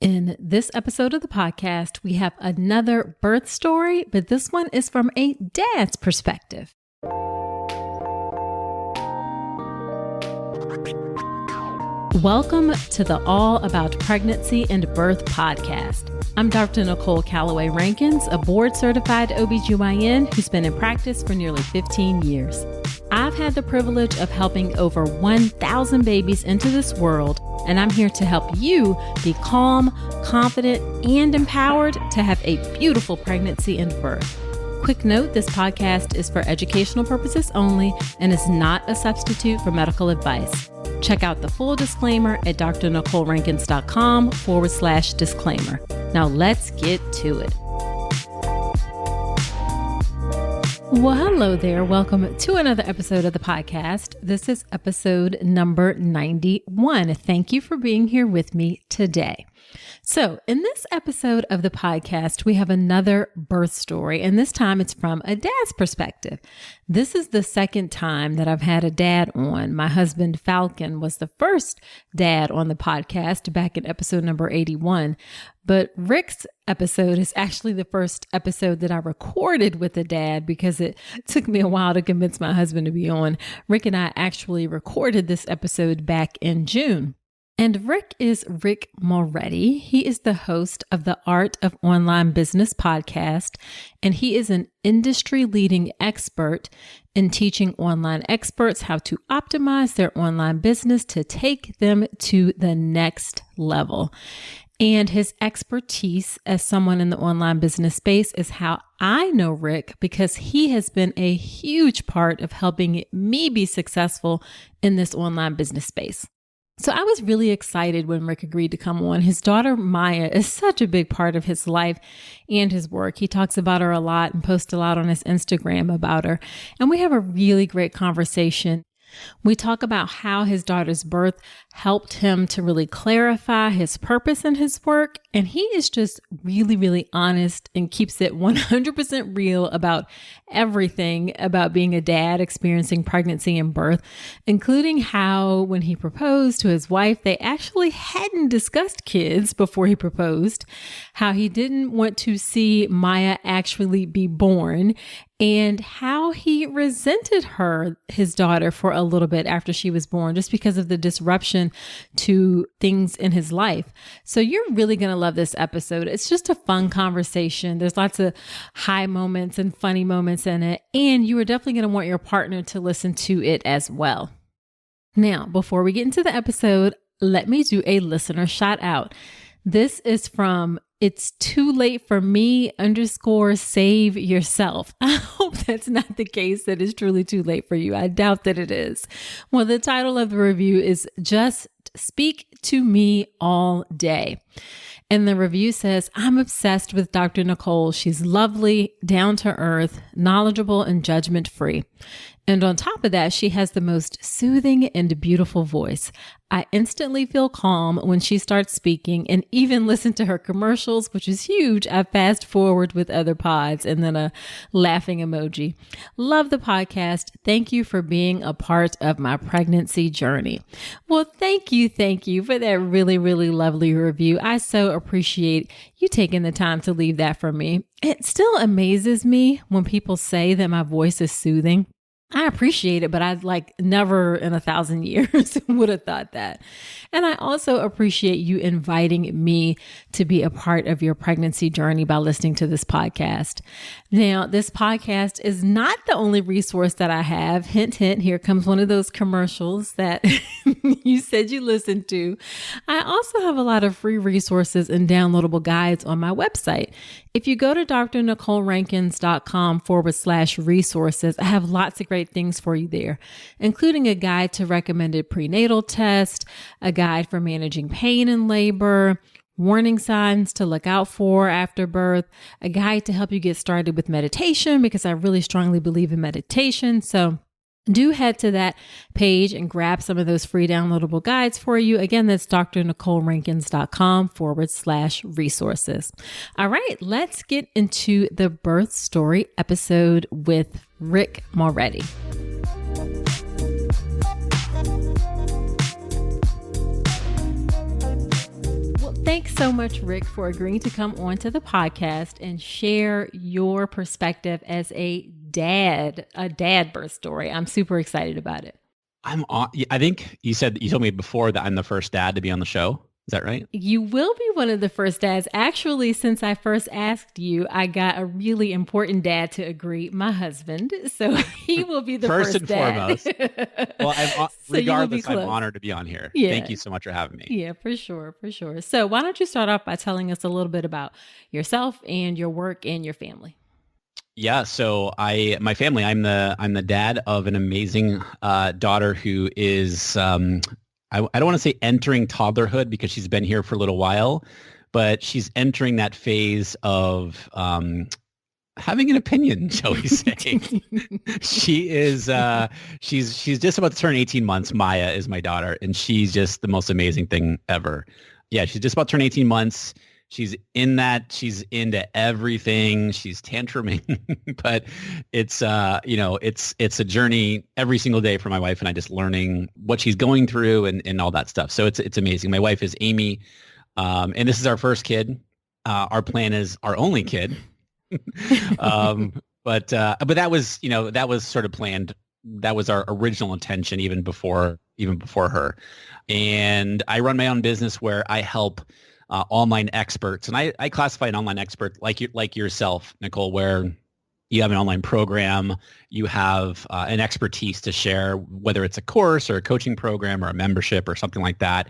In this episode of the podcast, we have another birth story, but this one is from a dad's perspective. Welcome to the All About Pregnancy and Birth podcast. I'm Dr. Nicole Calloway Rankins, a board-certified OBGYN who's been in practice for nearly 15 years. I've had the privilege of helping over 1,000 babies into this world, and I'm here to help you be calm, confident, and empowered to have a beautiful pregnancy and birth. Quick note, this podcast is for educational purposes only and is not a substitute for medical advice. Check out the full disclaimer at drnicolerankins.com/disclaimer. Now let's get to it. Well, hello there. Welcome to another episode of the podcast. This is episode number 91. Thank you for being here with me today. So in this episode of the podcast, we have another birth story, and this time it's from a dad's perspective. This is the second time that I've had a dad on. My husband, Falcon, was the first dad on the podcast back in episode number 81. But Rick's episode is actually the first episode that I recorded with a dad because it took me a while to convince my husband to be on. Rick and I actually recorded this episode back in June. And Rick is Rick Mulready. He is the host of the Art of Online Business podcast, and he is an industry-leading expert in teaching online experts how to optimize their online business to take them to the next level. And his expertise as someone in the online business space is how I know Rick, because he has been a huge part of helping me be successful in this online business space. So I was really excited when Rick agreed to come on. His daughter, Maya, is such a big part of his life and his work. He talks about her a lot and posts a lot on his Instagram about her. And we have a really great conversation. We talk about how his daughter's birth helped him to really clarify his purpose in his work. And he is just really, really honest and keeps it 100% real about everything about being a dad experiencing pregnancy and birth, including how when he proposed to his wife, they actually hadn't discussed kids before he proposed, how he didn't want to see Maya actually be born, and how he resented her, his daughter, for a little bit after she was born, just because of the disruption to things in his life. So you're really going to love this episode. It's just a fun conversation. There's lots of high moments and funny moments in it, and you are definitely going to want your partner to listen to it as well. Now, before we get into the episode, let me do a listener shout out. This is from It's Too Late for Me _save yourself. I hope that's not the case, that it's truly too late for you. I doubt that it is. Well, the title of the review is Just Speak to Me All Day. And the review says, I'm obsessed with Dr. Nicole. She's lovely, down to earth, knowledgeable, and judgment free. And on top of that, she has the most soothing and beautiful voice. I instantly feel calm when she starts speaking, and even listen to her commercials, which is huge. I fast forward with other pods, and then a laughing emoji. Love the podcast. Thank you for being a part of my pregnancy journey. Well, thank you for that really, really lovely review. I so appreciate you taking the time to leave that for me. It still amazes me when people say that my voice is soothing. I appreciate it, but I'd never in 1,000 years would have thought that. And I also appreciate you inviting me to be a part of your pregnancy journey by listening to this podcast. Now, this podcast is not the only resource that I have. Hint, hint, here comes one of those commercials that you said you listened to. I also have a lot of free resources and downloadable guides on my website. If you go to drnicolerankins.com/resources, I have lots of great things for you there, including a guide to recommended prenatal tests, a guide for managing pain in labor, warning signs to look out for after birth, a guide to help you get started with meditation, because I really strongly believe in meditation. So do head to that page and grab some of those free downloadable guides for you. Again, that's drnicolerankins.com/resources. All right, let's get into the birth story episode with Rick Mulready. Thanks so much, Rick, for agreeing to come onto the podcast and share your perspective as a dad birth story. I'm super excited about it. I think you told me before that I'm the first dad to be on the show. Is that right? You will be one of the first dads. Actually, since I first asked you, I got a really important dad to agree, my husband. So he will be the first and dad. Foremost. Well, regardless, I'm honored to be on here. Yeah. Thank you so much for having me. Yeah, for sure. So why don't you start off by telling us a little bit about yourself and your work and your family? Yeah, so my family, I'm the dad of an amazing daughter who is I don't want to say entering toddlerhood because she's been here for a little while, but she's entering that phase of having an opinion, shall we say. She is she's just about to turn 18 months. Maya is my daughter, and she's just the most amazing thing ever. Yeah, she's just about to turn 18 months. She's into everything. She's tantruming, but it's it's a journey every single day for my wife and I, just learning what she's going through and all that stuff. So it's amazing. My wife is Amy, and this is our first kid. Our plan is our only kid. But that was sort of planned. That was our original intention even before her. And I run my own business where I help online experts, and I classify an online expert like yourself, Nicole, where you have an online program, you have an expertise to share, whether it's a course or a coaching program or a membership or something like that.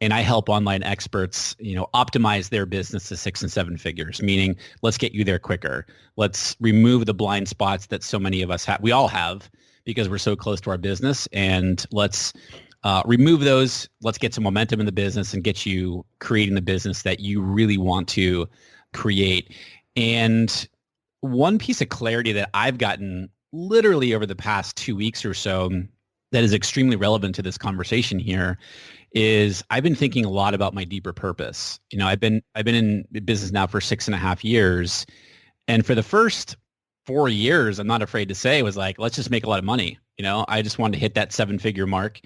And I help online experts, optimize their business to 6 and 7 figures, meaning let's get you there quicker. Let's remove the blind spots that so many of us have. We all have because we're so close to our business, and let's remove those. Let's get some momentum in the business and get you creating the business that you really want to create. And one piece of clarity that I've gotten literally over the past 2 weeks or so that is extremely relevant to this conversation here is I've been thinking a lot about my deeper purpose. I've been in business now for 6.5 years. And for the first 4 years, I'm not afraid to say, was like, let's just make a lot of money. I just wanted to hit that 7-figure mark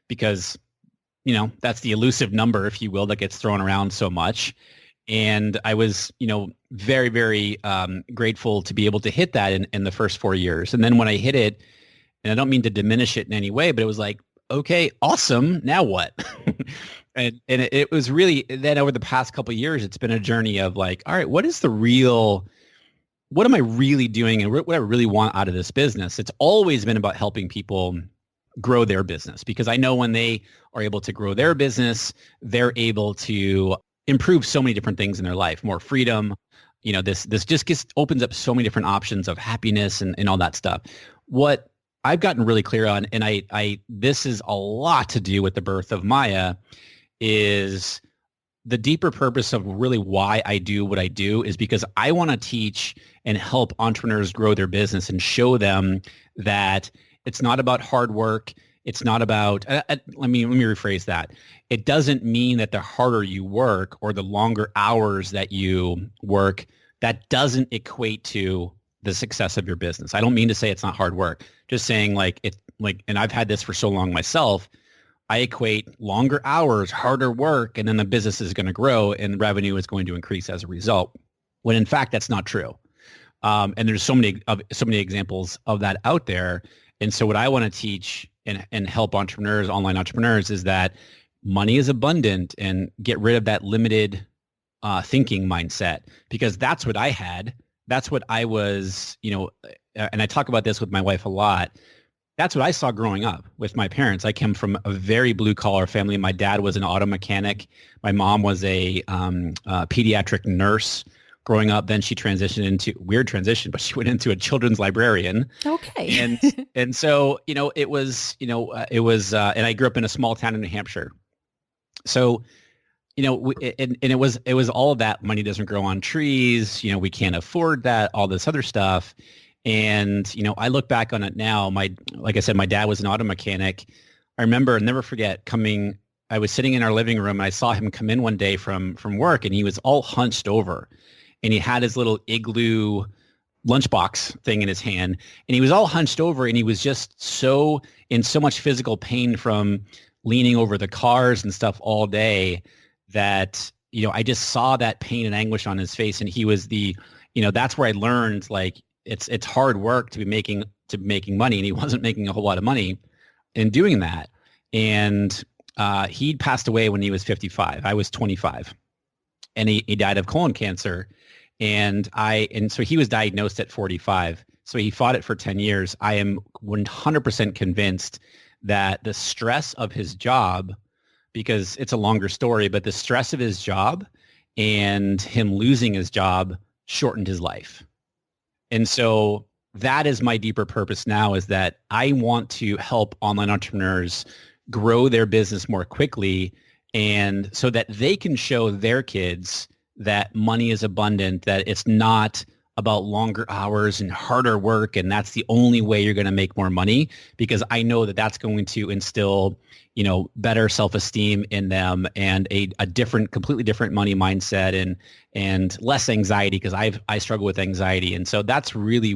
because, that's the elusive number, if you will, that gets thrown around so much. And I was, very, very grateful to be able to hit that in the first 4 years. And then when I hit it, and I don't mean to diminish it in any way, but it was like, okay, awesome. Now what? and it was really, then over the past couple of years, it's been a journey of like, all right, what am I really doing and what I really want out of this business? It's always been about helping people grow their business, because I know when they are able to grow their business, they're able to improve so many different things in their life, more freedom. This just opens up so many different options of happiness and all that stuff. What I've gotten really clear on, and this is a lot to do with the birth of Maya, is the deeper purpose of really why I do what I do is because I want to teach and help entrepreneurs grow their business and show them that it's not about hard work. It's not about, let me rephrase that. It doesn't mean that the harder you work or the longer hours that you work, that doesn't equate to the success of your business. I don't mean to say it's not hard work. Just saying and I've had this for so long myself, I equate longer hours, harder work, and then the business is going to grow and revenue is going to increase as a result. When in fact, that's not true. And there's so many examples of that out there. And so what I want to teach and help entrepreneurs, online entrepreneurs, is that money is abundant and get rid of that limited thinking mindset, because that's what I had. That's what I was, and I talk about this with my wife a lot. That's what I saw growing up with my parents. I came from a very blue collar family. My dad was an auto mechanic. My mom was a pediatric nurse growing up. Then she transitioned into weird transition, but she went into a children's librarian. Okay. And so, it was, and I grew up in a small town in New Hampshire. So, and it was all of that. Money doesn't grow on trees. We can't afford that, all this other stuff. And, I look back on it now. Like I said, my dad was an auto mechanic. I remember, I'll never forget I was sitting in our living room and I saw him come in one day from work, and he was all hunched over, and he had his little igloo lunchbox thing in his hand, and he was all hunched over, and he was just in so much physical pain from leaning over the cars and stuff all day that I just saw that pain and anguish on his face, and he was that's where I learned like it's hard work to be making money, and he wasn't making a whole lot of money in doing that. And he'd passed away when he was 55. I was 25, and he died of colon cancer. And so he was diagnosed at 45. So he fought it for 10 years. I am 100% convinced that the stress of his job, because it's a longer story, but the stress of his job and him losing his job shortened his life. And so that is my deeper purpose now, is that I want to help online entrepreneurs grow their business more quickly, and so that they can show their kids that money is abundant, that it's not about longer hours and harder work, and that's the only way you're going to make more money, because I know that that's going to instill, better self-esteem in them, and a completely different money mindset, and less anxiety, because I struggle with anxiety. And so that's really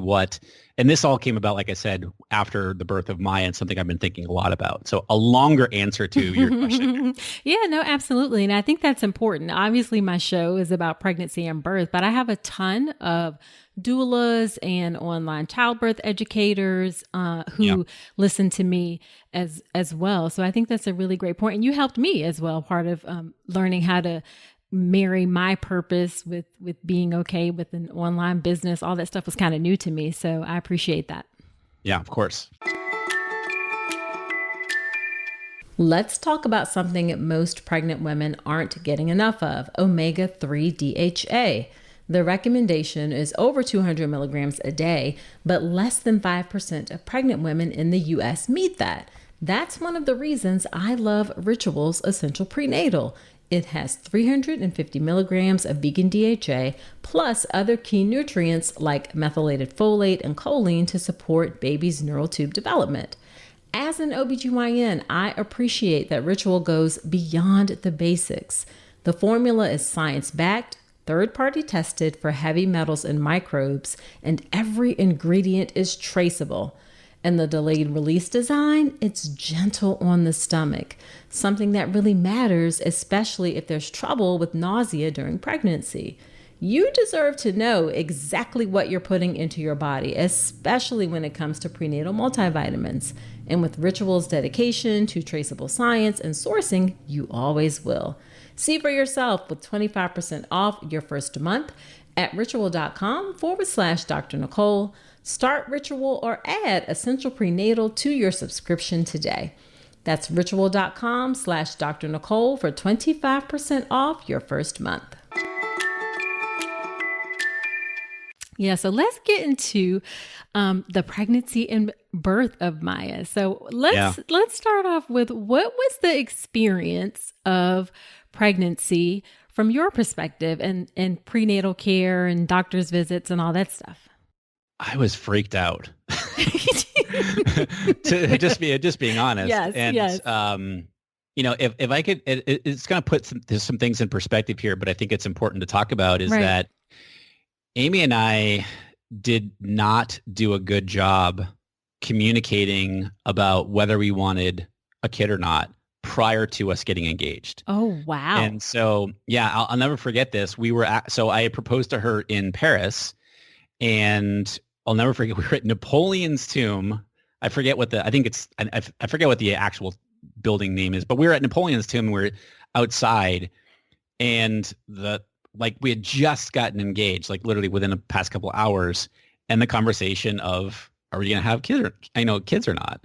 and this all came about, like I said, after the birth of Maya, and something I've been thinking a lot about. So a longer answer to your question. Yeah, no, absolutely. And I think that's important. Obviously, my show is about pregnancy and birth, but I have a ton of doulas and online childbirth educators who listen to me as well. So I think that's a really great point. And you helped me as well, part of learning how to marry my purpose with being okay with an online business. All that stuff was kind of new to me. So I appreciate that. Yeah, of course. Let's talk about something most pregnant women aren't getting enough of: omega-3 DHA. The recommendation is over 200 milligrams a day, but less than 5% of pregnant women in the US meet that. That's one of the reasons I love Ritual's Essential Prenatal. It has 350 milligrams of vegan DHA plus other key nutrients like methylated folate and choline to support baby's neural tube development. As an OBGYN, I appreciate that Ritual goes beyond the basics. The formula is science-backed, third-party tested for heavy metals and microbes, and every ingredient is traceable. And the delayed release design, it's gentle on the stomach, something that really matters, especially if there's trouble with nausea during pregnancy. You deserve to know exactly what you're putting into your body, especially when it comes to prenatal multivitamins. And with Ritual's dedication to traceable science and sourcing, you always will. See for yourself with 25% off your first month at ritual.com/Dr. Nicole. Start Ritual or add Essential Prenatal to your subscription today. That's ritual.com/Dr. Nicole for 25% off your first month. Yeah, so let's get into the pregnancy and birth of Maya. So let's start off with, what was the experience of pregnancy from your perspective, and prenatal care and doctor's visits and all that stuff? I was freaked out. To just being honest. Yes, and yes. If I could, it's going to put some things in perspective here, but I think it's important to talk about is that Amy and I did not do a good job communicating about whether we wanted a kid or not prior to us getting engaged. Oh, wow. And so, I'll never forget this. So I proposed to her in Paris, and I'll never forget, we were at Napoleon's tomb. I forget what I forget what the actual building name is, but we were at Napoleon's tomb, and we were outside, and we had just gotten engaged, like literally within the past couple of hours, and the conversation of, are we going to have kids or not?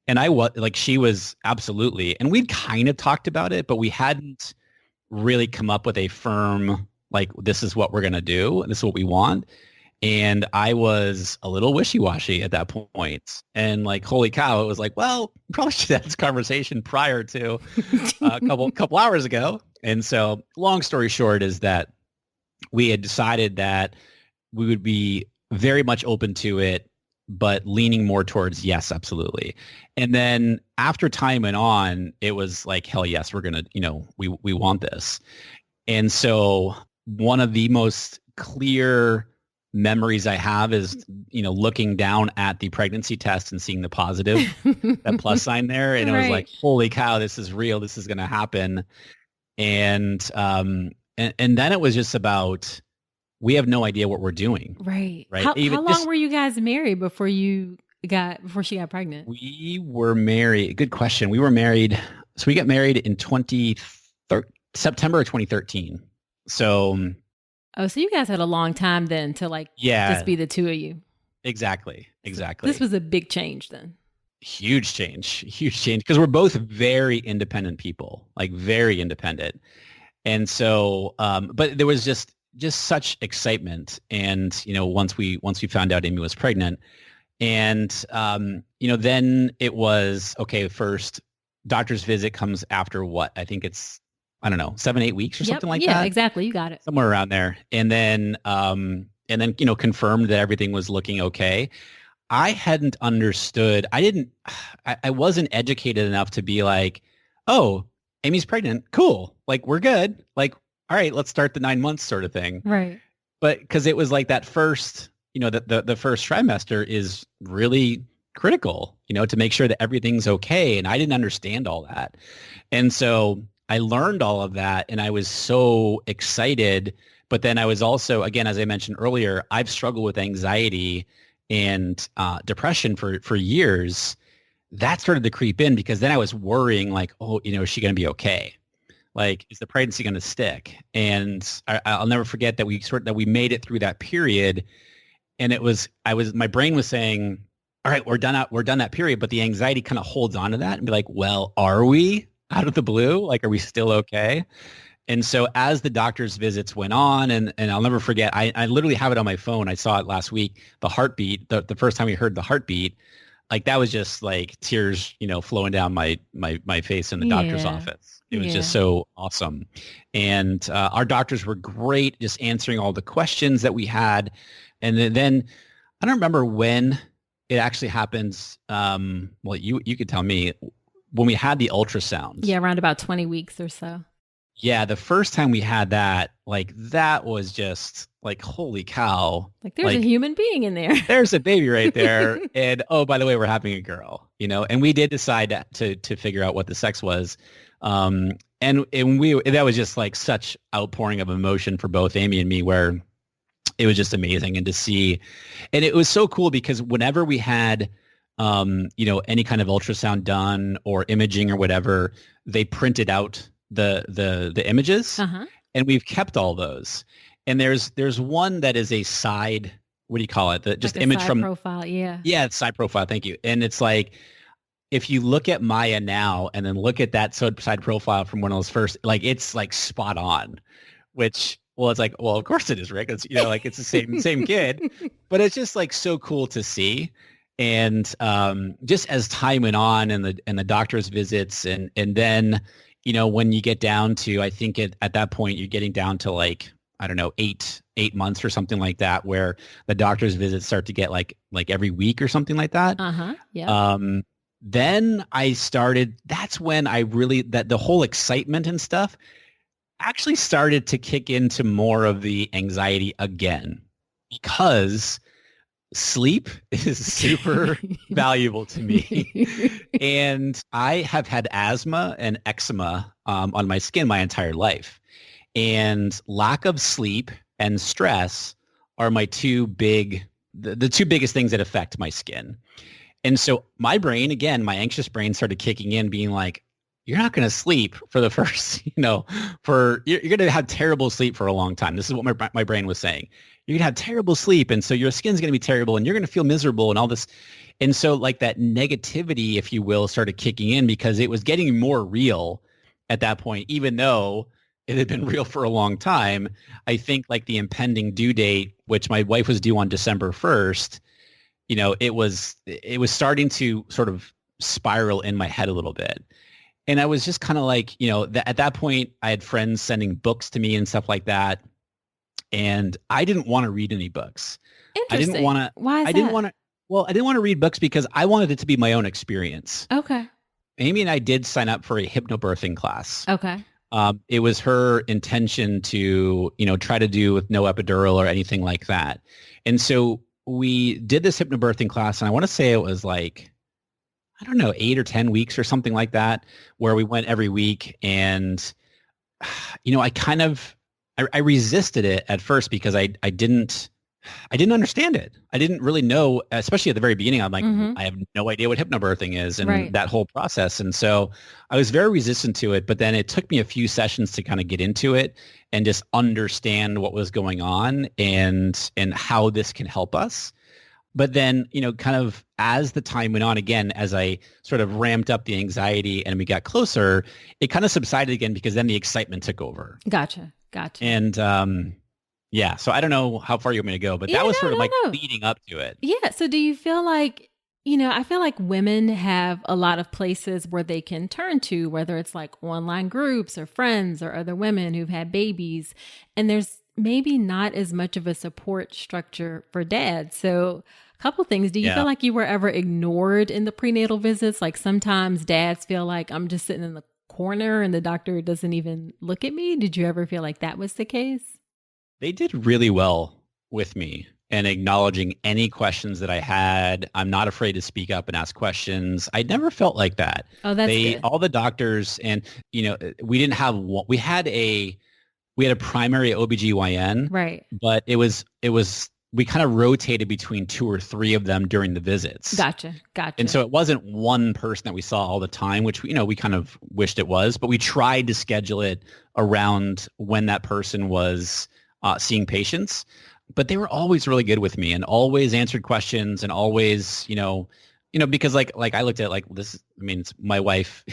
And she was absolutely, and we'd kind of talked about it, but we hadn't really come up with a firm, this is what we're going to do. This is what we want. And I was a little wishy-washy at that point. And holy cow, it was well, we probably should have this conversation prior to a couple hours ago. And so long story short is that we had decided that we would be very much open to it, but leaning more towards yes, absolutely. And then after time went on, it was hell yes, we're going to, we want this. And so one of the most clear memories I have is, looking down at the pregnancy test and seeing the positive, that plus sign there. And it was holy cow, this is real. This is going to happen. And And then it was just about, we have no idea what we're doing. Right. Right. How long were you guys married before she got pregnant? We were married. Good question. We were married. So we got married in September of 2013. So. Oh, so you guys had a long time then to just be the two of you. Exactly. This was a big change then. Huge change, because we're both very independent people, like very independent. And so, but there was just such excitement. And, once we found out Amy was pregnant, and, then it was, okay, first doctor's visit comes after what? I think it's, I don't know, 7-8 weeks or something like that. Yeah, exactly. You got it. Somewhere around there. And then, confirmed that everything was looking okay. I hadn't understood. I wasn't educated enough to be like, oh, Amy's pregnant. Cool. Like, we're good. Like, all right, let's start the 9 months sort of thing. Right. But because it was like that first, the first trimester is really critical, to make sure that everything's okay. And I didn't understand all that. And so I learned all of that, and I was so excited. But then I was also, again, as I mentioned earlier, I've struggled with anxiety and depression for years. That started to creep in, because then I was worrying, like, oh, is she going to be okay? Like, is the pregnancy going to stick? And I'll never forget that we made it through that period. And my brain was saying, all right, we're done that period. But the anxiety kind of holds on to that and be like, well, are we out of the blue? Like, are we still okay? And so as the doctor's visits went on, and I'll never forget, I literally have it on my phone. I saw it last week, the heartbeat, the first time we heard the heartbeat, like that was just like tears, flowing down my face in the doctor's office. It was just so awesome. And our doctors were great, just answering all the questions that we had. And then I don't remember when it actually happens. Well, you could tell me, when we had the ultrasound. Yeah, around about 20 weeks or so. Yeah, the first time we had that, like, that was just like, holy cow. Like, there's a human being in there. There's a baby right there. And, oh, by the way, we're having a girl, and we did decide to figure out what the sex was. And that was just like such outpouring of emotion for both Amy and me, where it was just amazing. And to see, and it was so cool, because whenever we had, any kind of ultrasound done or imaging or whatever, they printed out the images, and we've kept all those. And there's one that is a side, what do you call it? Just image side from profile. Yeah. Yeah, it's side profile. Thank you. And it's like, if you look at Maya now and then look at that side profile from one of those first, like, it's like spot on, which, well, it's like, well, of course it is, Rick. It's, like, it's the same kid, but it's just like so cool to see. And just as time went on, and the doctor's visits, and then, when you get down to, I think at that point, you're getting down to like, I don't know, eight months or something like that, where the doctor's visits start to get like every week or something like that. Yeah. Then that's when I really, that the whole excitement and stuff actually started to kick into more of the anxiety again, because sleep is super valuable to me. And I have had asthma and eczema on my skin my entire life. And lack of sleep and stress are the two biggest things that affect my skin. And so my brain, again, my anxious brain started kicking in, being like, you're not going to sleep for the first, you're going to have terrible sleep for a long time. This is what my brain was saying. You're going to have terrible sleep. And so your skin's going to be terrible, and you're going to feel miserable and all this. And so like that negativity, if you will, started kicking in, because it was getting more real at that point, even though it had been real for a long time. I think like the impending due date, which my wife was due on December 1st, it was starting to sort of spiral in my head a little bit. And I was just kind of like, at that point, I had friends sending books to me and stuff like that. And I didn't want to read any books. Interesting. I didn't want to. Why is I that? didn't want to. Well, I didn't want to read books because I wanted it to be my own experience. Okay. Amy and I did sign up for a hypnobirthing class. Okay. It was her intention to, try to do with no epidural or anything like that. And so we did this hypnobirthing class, and I want to say it was like, I don't know, 8 or 10 weeks or something like that, where we went every week. And, I resisted it at first because I didn't understand it. I didn't really know, especially at the very beginning. I'm like, I have no idea what hypnobirthing is and that whole process. And so I was very resistant to it, but then it took me a few sessions to kind of get into it and just understand what was going on and how this can help us. But then, kind of as the time went on, again, as I sort of ramped up the anxiety and we got closer, it kind of subsided again because then the excitement took over. Gotcha. And yeah, so I don't know how far you want me to go, but that was sort of like leading up to it. Yeah. So do you feel like, I feel like women have a lot of places where they can turn to, whether it's like online groups or friends or other women who've had babies, and there's maybe not as much of a support structure for dads. So a couple things. Do you feel like you were ever ignored in the prenatal visits? Like sometimes dads feel like I'm just sitting in the corner and the doctor doesn't even look at me. Did you ever feel like that was the case? They did really well with me and acknowledging any questions that I had. I'm not afraid to speak up and ask questions. I never felt like that. Oh, that's good. All the doctors and, we didn't have one. We had a primary OBGYN, right? But it was we kind of rotated between 2 or 3 of them during the visits. Gotcha. And so it wasn't one person that we saw all the time, which, we kind of wished it was, but we tried to schedule it around when that person was seeing patients. But they were always really good with me and always answered questions and always, because like I looked at like this, I mean, it's my wife,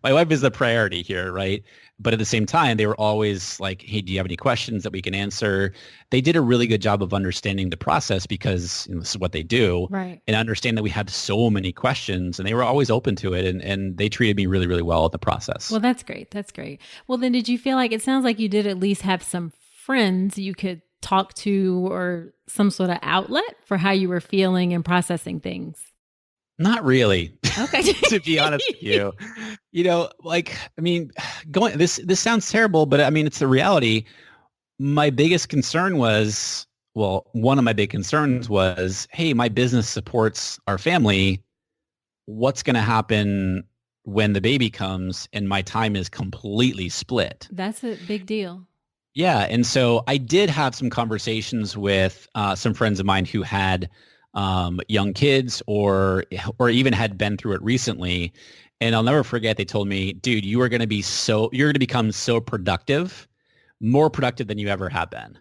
my wife is the priority here, right? But at the same time, they were always like, hey, do you have any questions that we can answer? They did a really good job of understanding the process because this is what they do. Right. And understand that we had so many questions and they were always open to it. And they treated me really, really well in the process. Well, that's great. That's great. Well, then did you feel like, it sounds like you did at least have some friends you could talk to or some sort of outlet for how you were feeling and processing things? Not really. Okay. To be honest with you, this sounds terrible, but I mean, it's the reality. My biggest concern was, one of my big concerns was, hey, my business supports our family. What's going to happen when the baby comes and my time is completely split? That's a big deal. Yeah. And so I did have some conversations with some friends of mine who had young kids or even had been through it recently. And I'll never forget, they told me, dude, you're going to become so productive, more productive than you ever have been.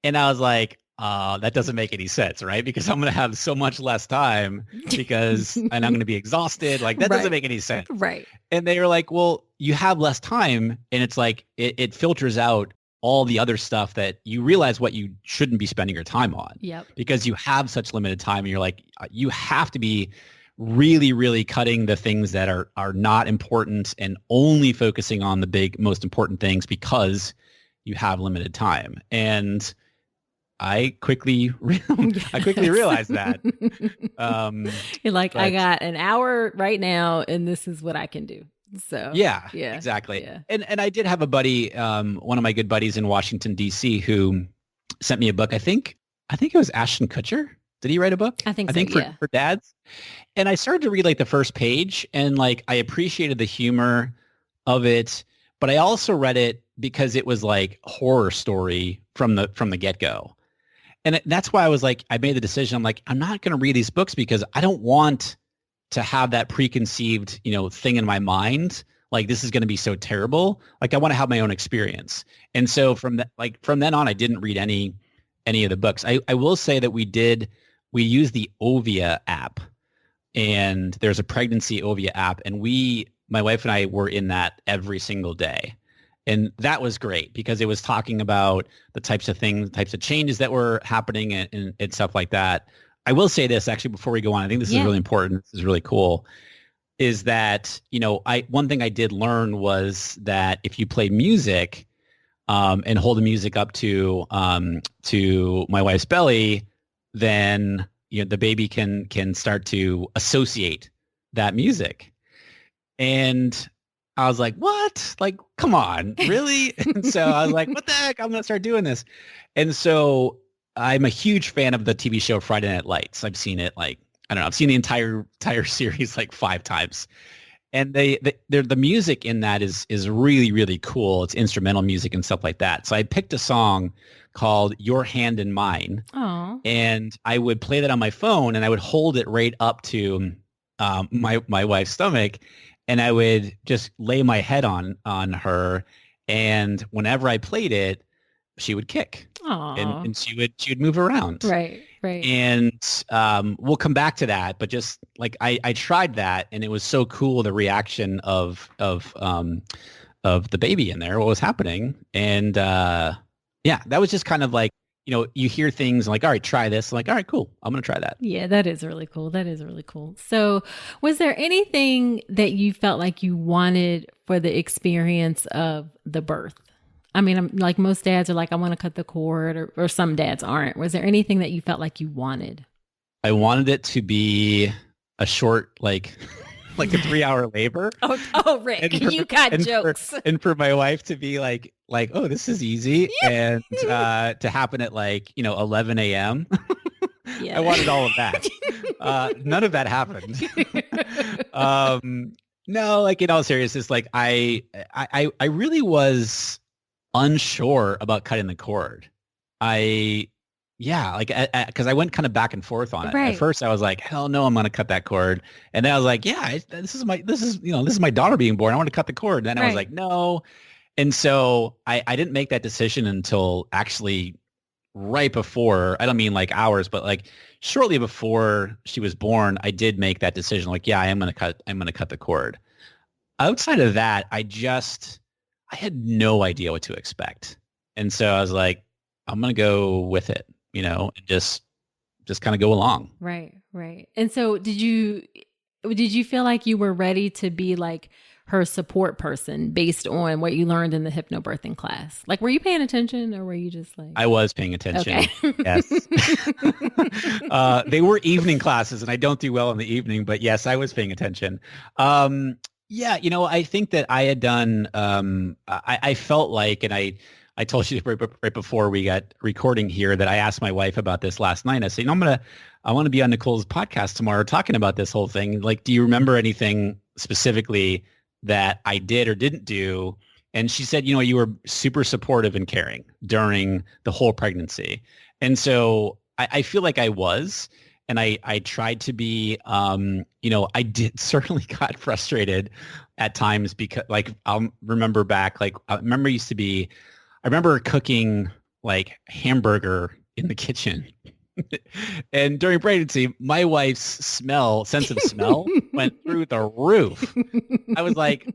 And I was like, that doesn't make any sense, right? Because I'm going to have so much less time and I'm going to be exhausted. Like that doesn't make any sense. Right. And they were like, well, you have less time. And it's like, it filters out all the other stuff that you realize what you shouldn't be spending your time on. Yep. Because you have such limited time and you're like, you have to be really, really cutting the things that are not important and only focusing on the big, most important things because you have limited time. And I quickly realized that. You're like, I got an hour right now and this is what I can do. So yeah, exactly. Yeah. And I did have a buddy, one of my good buddies in Washington, D.C., who sent me a book. I think it was Ashton Kutcher. Did he write a book? I think for dads. And I started to read like the first page and like I appreciated the humor of it, but I also read it because it was like horror story from the get-go. And that's why I was like, I made the decision. I'm like, I'm not going to read these books because I don't want to have that preconceived, thing in my mind. Like this is going to be so terrible. Like I want to have my own experience. And so from then on, I didn't read any of the books. I will say that we use the Ovia app and there's a pregnancy Ovia app. And my wife and I were in that every single day. And that was great because it was talking about the types of changes that were happening and stuff like that. I will say this actually before we go on. I think this is really important. This is really cool. Is that, one thing I did learn was that if you play music and hold the music up to my wife's belly, then the baby can start to associate that music. And I was like, what? Like, come on, really? And so I was like, what the heck? I'm going to start doing this. And so I'm a huge fan of the TV show Friday Night Lights. I've seen it I've seen the entire series like 5 times. And the music in that is really, really cool. It's instrumental music and stuff like that. So I picked a song called Your Hand in Mine. Oh. And I would play that on my phone, and I would hold it right up to my wife's stomach, and I would just lay my head on her. And whenever I played it, she would kick, and she would move around. Right. And we'll come back to that, but just like I tried that, and it was so cool, the reaction of the baby in there, what was happening, and that was just kind of like, you hear things like, all right, try this. I'm like, all right, cool, I'm gonna try that. Yeah, that is really cool. That is really cool. So, was there anything that you felt like you wanted for the experience of the birth? I mean, I'm like, most dads are like, I want to cut the cord, or some dads aren't. Was there anything that you felt like you wanted? I wanted it to be a short, like a 3-hour labor. Oh, Rick, you got jokes. For my wife to be like, oh, this is easy, and to happen at 11 a.m. Yeah. I wanted all of that. None of that happened. No, like, in all seriousness, like I really was unsure about cutting the cord. Because I went kind of back and forth on it. Right. At first I was like, hell no, I'm going to cut that cord. And then I was like, yeah, this is my daughter being born. I want to cut the cord. And then I was like, no. And so I didn't make that decision until actually right before, I don't mean like hours, but like shortly before she was born, I did make that decision. Like, yeah, I'm going to cut the cord. Outside of that, I had no idea what to expect. And so I was like, I'm going to go with it, and just kind of go along. Right. And so did you feel like you were ready to be like her support person based on what you learned in the hypnobirthing class? Like, were you paying attention, or were you just like... I was paying attention. Okay. Yes. They were evening classes, and I don't do well in the evening, but yes, I was paying attention. I think that I had done, I felt like, and I told you right before we got recording here that I asked my wife about this last night. I said, I want to be on Nicole's podcast tomorrow talking about this whole thing. Like, do you remember anything specifically that I did or didn't do? And she said, you were super supportive and caring during the whole pregnancy. And so I feel like I was. And I tried to be, I did certainly got frustrated at times because, like, I'll remember back, like, I remember cooking like hamburger in the kitchen. And during pregnancy, my wife's sense of smell went through the roof. I was like,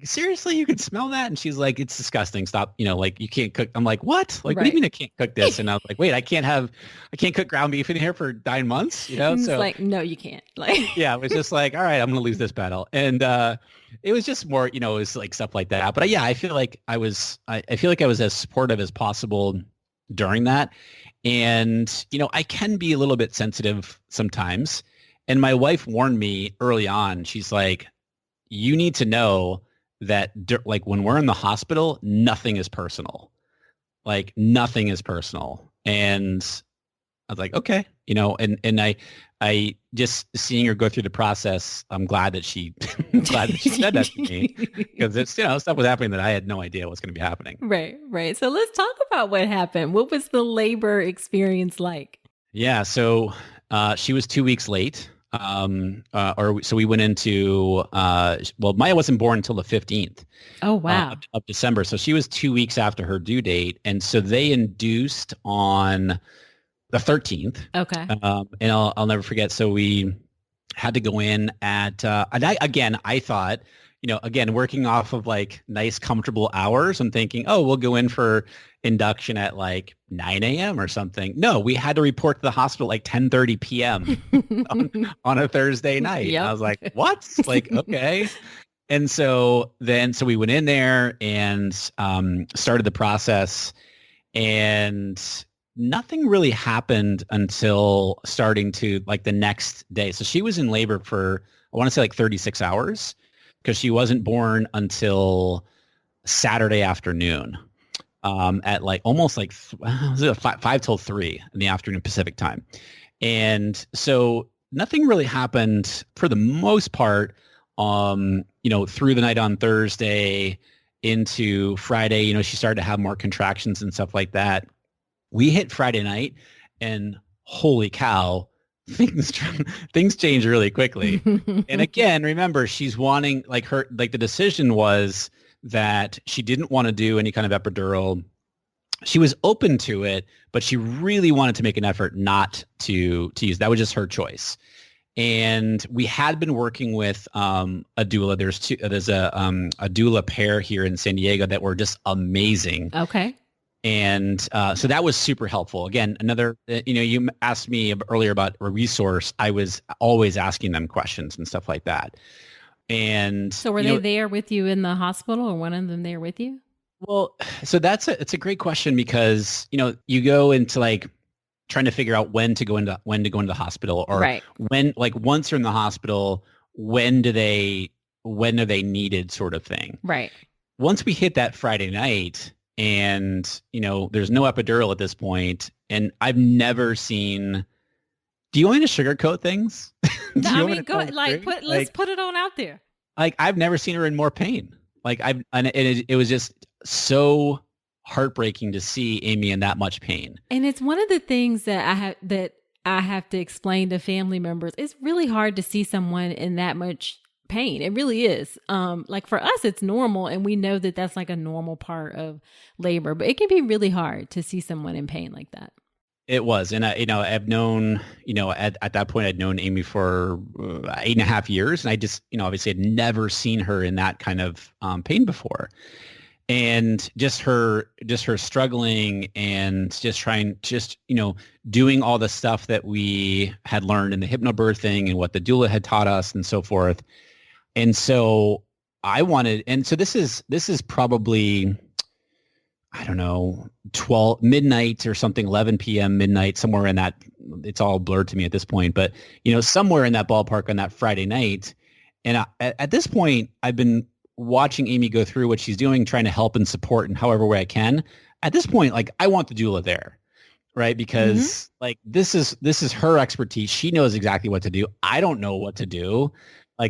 seriously, you can smell that? And she's like, it's disgusting. Stop. Like, you can't cook. I'm like, what? Like, What do you mean I can't cook this? And I was like, wait, I can't cook ground beef in here for 9 months, So like, no, you can't. Like, yeah, it was just like, all right, I'm going to lose this battle. And it was just more, it was like stuff like that. But I feel like I was as supportive as possible during that. And, I can be a little bit sensitive sometimes. And my wife warned me early on. She's like, you need to know that, like, when we're in the hospital, nothing is personal. Like, nothing is personal. And I was like, okay, and I just seeing her go through the process, I'm glad that she said that to me, because it's, stuff was happening that I had no idea was going to be happening. Right. So let's talk about what happened. What was the labor experience like? Yeah. So she was 2 weeks late. So we went into, Maya wasn't born until the 15th. Oh, wow. Of December. So she was 2 weeks after her due date. And so they induced on the 13th. Okay. And I'll never forget. So we had to go in at, and I thought, again, working off of like nice, comfortable hours, I'm thinking, oh, we'll go in for induction at like 9 a.m. or something. No, we had to report to the hospital like 10:30 p.m. on a Thursday night. Yep. I was like, what? Like, okay. And so we went in there and started the process, and nothing really happened until starting to like the next day. So she was in labor for, I want to say like 36 hours, because she wasn't born until Saturday afternoon. At like almost like 5 till 3 in the afternoon Pacific time. And so nothing really happened for the most part through the night on Thursday into Friday, she started to have more contractions and stuff like that. We hit Friday night and holy cow, things change really quickly. And again, remember, she's wanting the decision was that she didn't want to do any kind of epidural. She was open to it, but she really wanted to make an effort not to use. That was just her choice. And we had been working with a doula. There's a doula pair here in San Diego that were just amazing. Okay. And so that was super helpful. Again, another, you asked me earlier about a resource. I was always asking them questions and stuff like that. And so were they there with you in the hospital, or one of them there with you? Well, so it's a great question because, you go into trying to figure out when to go into the hospital, or right. when, once you're in the hospital, when are they needed, sort of thing. Right. Once we hit that Friday night, and, there's no epidural at this point, and I've never seen. Do you want me to sugarcoat things? Let's put it on out there. I've never seen her in more pain. It was just so heartbreaking to see Amy in that much pain. And it's one of the things that I have to explain to family members. It's really hard to see someone in that much pain. It really is. For us, it's normal, and we know that that's a normal part of labor, but it can be really hard to see someone in pain like that. It was. And I've known, at that point, I'd known Amy for 8.5 years. And I just, obviously had never seen her in that kind of pain before. And just her struggling and doing all the stuff that we had learned in the hypnobirthing and what the doula had taught us and so forth. And so this is probably, I don't know, 12 midnight or something, 11 p.m. midnight, somewhere in that. It's all blurred to me at this point, but somewhere in that ballpark on that Friday night. And at this point, I've been watching Amy go through what she's doing, trying to help and support in however way I can. At this point, I want the doula there, right? Because this is her expertise. She knows exactly what to do. I don't know what to do.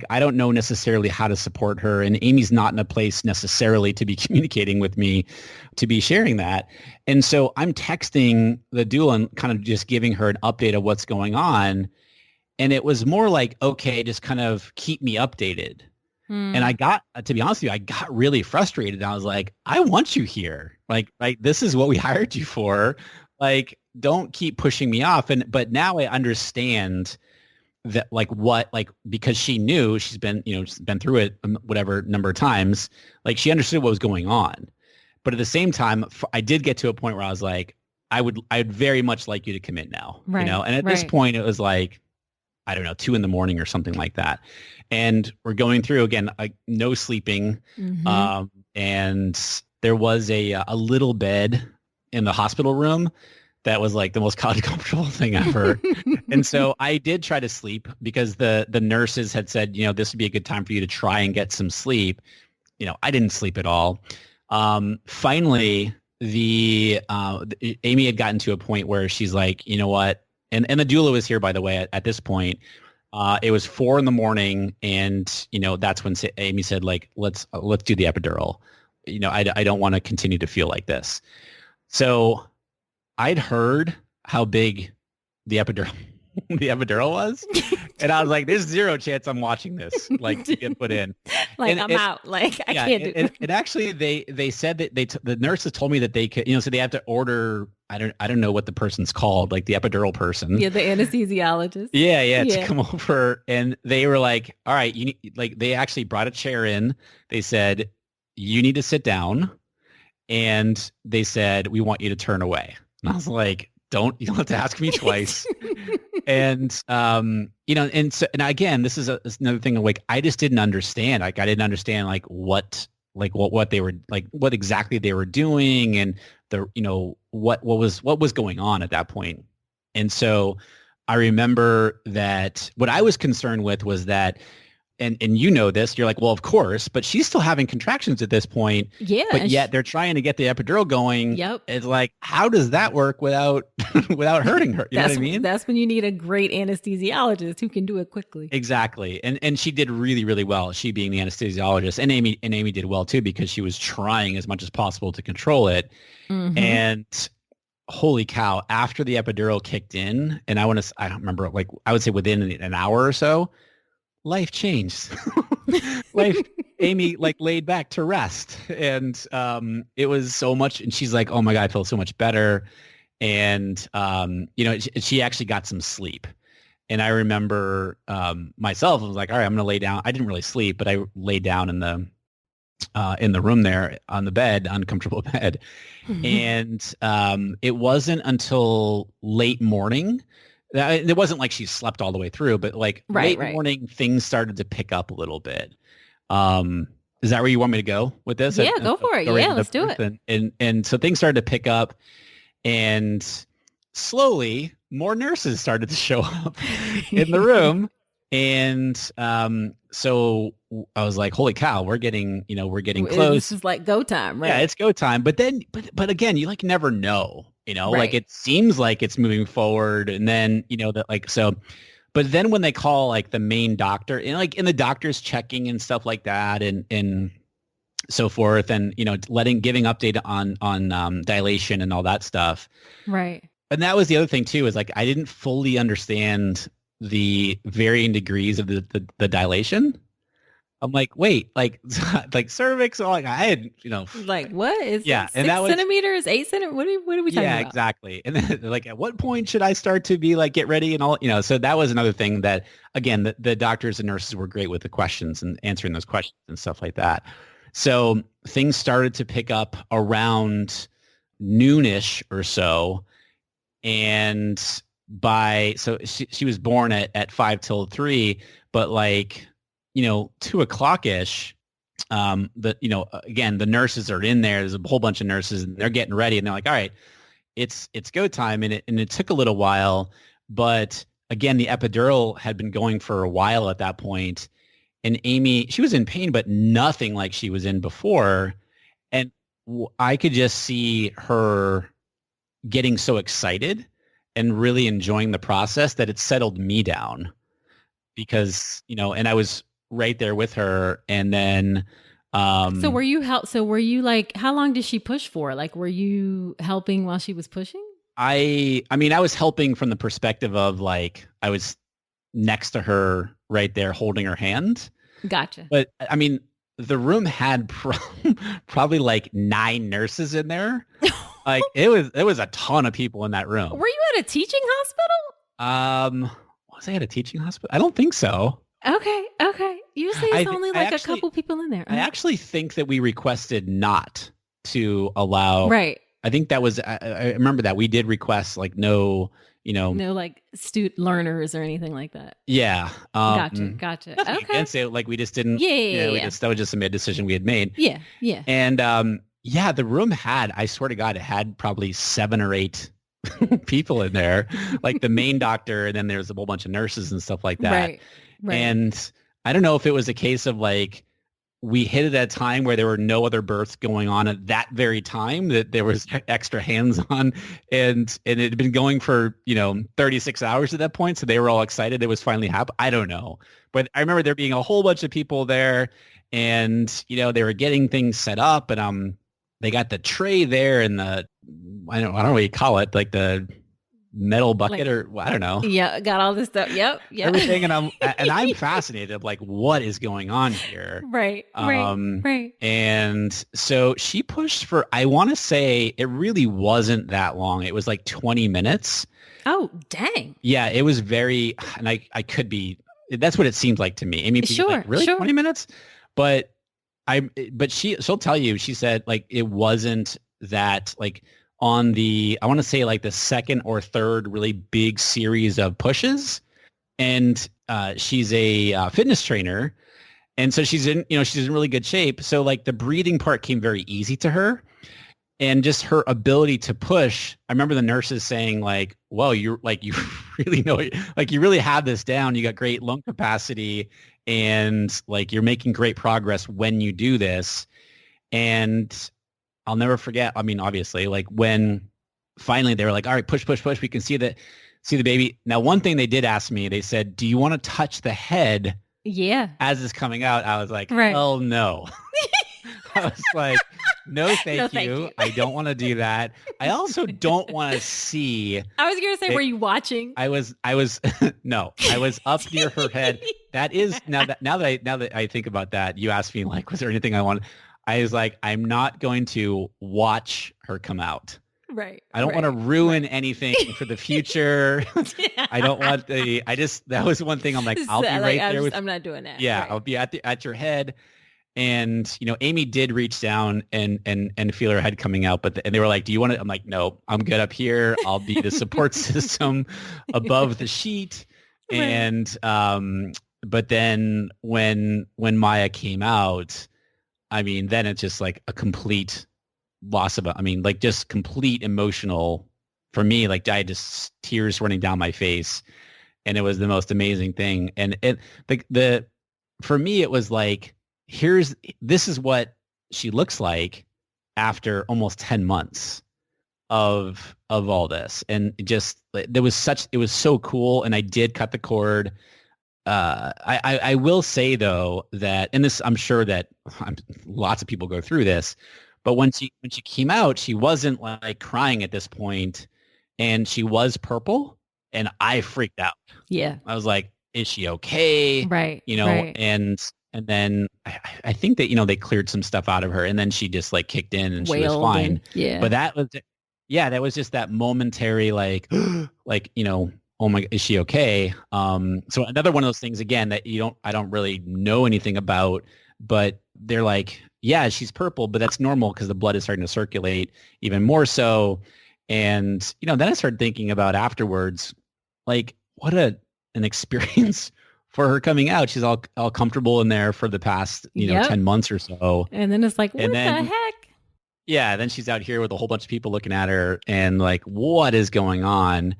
I don't know necessarily how to support her, and Amy's not in a place necessarily to be communicating with me, to be sharing that. And so I'm texting the doula and kind of just giving her an update of what's going on. And it was more okay, just kind of keep me updated. And I got, to be honest with you, I got really frustrated. I was like, I want you here. This is what we hired you for. Don't keep pushing me off. But now I understand that because she knew, she's been through it whatever number of times, she understood what was going on. But at the same time, I did get to a point where I was like, I'd very much like you to commit now, right. And at this point it was I don't know, 2 a.m. or something like that. And we're going through again, no sleeping. Mm-hmm. And there was a little bed in the hospital room that was the most comfortable thing ever. And so I did try to sleep because the nurses had said, this would be a good time for you to try and get some sleep. I didn't sleep at all. Finally, Amy had gotten to a point where she's like, you know what? And the doula was here, by the way, at this point. It was 4 a.m. and, that's when Amy said, let's do the epidural. I don't want to continue to feel like this. So I'd heard how big the epidural was. And I was like, there's zero chance I'm watching this, to get put in. I'm out. I can't do it. And actually they said that the nurses told me that they could, so they have to order, I don't know what the person's called, the epidural person. Yeah, the anesthesiologist. Yeah, to come over. And they were like, all right, you need, they actually brought a chair in. They said, you need to sit down. And they said, we want you to turn away. And I was like, you don't have to ask me twice. And, and again, this is another thing. I just didn't understand. I didn't understand what they were, what exactly they were doing, and what was going on at that point. And so I remember that what I was concerned with was that and you know this, you're like, well, of course, but she's still having contractions at this point. Yeah. But yet they're trying to get the epidural going. Yep. It's like, how does that work without without hurting her? You know what I mean? That's when you need a great anesthesiologist who can do it quickly. Exactly. And she did really, really well, she being the anesthesiologist. And Amy did well too, because she was trying as much as possible to control it. Mm-hmm. And holy cow, after the epidural kicked in, and I don't remember, like I would say within an hour or so, life changed. Amy like laid back to rest, and it was so much. And she's like, "Oh my God, I feel so much better." And she actually got some sleep. And I remember myself, I was like, "All right, I'm gonna lay down." I didn't really sleep, but I laid down in the room there on the bed, uncomfortable bed. Mm-hmm. And it wasn't until late morning. It wasn't like she slept all the way through, but like late morning, things started to pick up a little bit. Is that where you want me to go with this? Yeah, go for it. Yeah, let's do it. And so things started to pick up, and slowly more nurses started to show up in the room. And so I was like, holy cow, we're getting close. This is like go time, right? Yeah, it's go time. But then, but again, you like never know. Right. Like it seems like it's moving forward, and then that like so. But then when they call like the main doctor, and like in the doctor's checking and stuff like that, and so forth, and giving update on dilation and all that stuff. Right. And that was the other thing too, is like I didn't fully understand the varying degrees of the dilation. I'm like, wait, like cervix, like I had, like what is and 6 centimeters, 8 centimeters? What are we talking about? Yeah, exactly. And then like, at what point should I start to be like, get ready and all, so that was another thing that, again, the doctors and nurses were great with the questions and answering those questions and stuff like that. So things started to pick up around noonish or so. And so she was born at 5 till 3, but like, 2:00-ish, again, the nurses are in there. There's a whole bunch of nurses, and they're getting ready, and they're like, all right, it's go time. And it took a little while, but again, the epidural had been going for a while at that point. And Amy, she was in pain, but nothing like she was in before. And I could just see her getting so excited and really enjoying the process that it settled me down, because, and I was right there with her. And then so were you like, how long did she push for? Like, were you helping while she was pushing? I mean, I was helping from the perspective of like, I was next to her right there holding her hand. Gotcha. But I mean, the room had probably like 9 nurses in there. Like it was a ton of people in that room. Were you at a teaching hospital? Was I at a teaching hospital? I don't think so. Okay. Usually it's only like a couple people in there. I actually think that we requested not to allow. Right. I think that was, I remember that we did request like no like student learners or anything like that. Yeah. Gotcha. Okay. Against it, like we just didn't. Yeah. That was just a decision we had made. Yeah. And the room had, I swear to God, it had probably 7 or 8 people in there, like the main doctor, and then there's a whole bunch of nurses and stuff like that. Right. And I don't know if it was a case of like we hit it at a time where there were no other births going on at that very time, that there was extra hands on, and it had been going for 36 hours at that point, so they were all excited it was finally happening. I don't know, but I remember there being a whole bunch of people there, and they were getting things set up, and they got the tray there, and I don't know what you call it, like the metal bucket, or I don't know. Yeah, got all this stuff. Yep. Everything, and I'm fascinated of like what is going on here. Right. And so she pushed for, I want to say it really wasn't that long. It was like 20 minutes. Oh, dang. Yeah, it was very, and I could be. That's what it seemed like to me. I mean, sure, like, really, sure. 20 minutes, but she'll tell you. She said like it wasn't that like. On the, I want to say like the second or third really big series of pushes, and she's a fitness trainer, and so she's in really good shape. So like the breathing part came very easy to her, and just her ability to push. I remember the nurses saying like, "Well, you really know it. Like you really have this down. You got great lung capacity and like you're making great progress when you do this. And I'll never forget. I mean, obviously, like when finally they were like, all right, push, push, push. We can see the baby. Now, one thing they did ask me, they said, do you want to touch the head Yeah. as it's coming out? I was like, Right. hell no. I was like, no, thank you. I don't want to do that. I also don't want to see. I was going to say, were you watching? I was, no, I was up near her head. That is now that I think about that, you asked me like, was there anything I wanted? I was like, I'm not going to watch her come out. Right. I don't want to ruin anything for the future. I don't want that was one thing I'm like, I'll be right there I'm not doing that. Yeah. Right. I'll be at your head. And, Amy did reach down and feel her head coming out, and they were like, do you want to, I'm like, no, I'm good up here. I'll be the support system above the sheet. Right. And, but then when Maya came out, I mean, then it's just like a complete loss of, like just complete emotional for me, like I just tears running down my face, and it was the most amazing thing. And for me, it was like, this is what she looks like after almost 10 months of all this. And it was so cool. And I did cut the cord. I will say though that, and this, I'm sure that lots of people go through this, but when she came out, she wasn't like crying at this point, and she was purple, and I freaked out. Yeah. I was like, is she okay? Right. Right. And then I think that, they cleared some stuff out of her, and then she just like kicked in and wailed, she was fine. Yeah. But that was just that momentary, like, like, oh my, is she okay? So another one of those things, again, that I don't really know anything about, but they're like, yeah, she's purple, but that's normal because the blood is starting to circulate even more so. And, then I started thinking about afterwards, like, what an experience for her coming out. She's all comfortable in there for the past, 10 months or so. And then it's like, what the heck? Yeah. Then she's out here with a whole bunch of people looking at her and like, what is going on?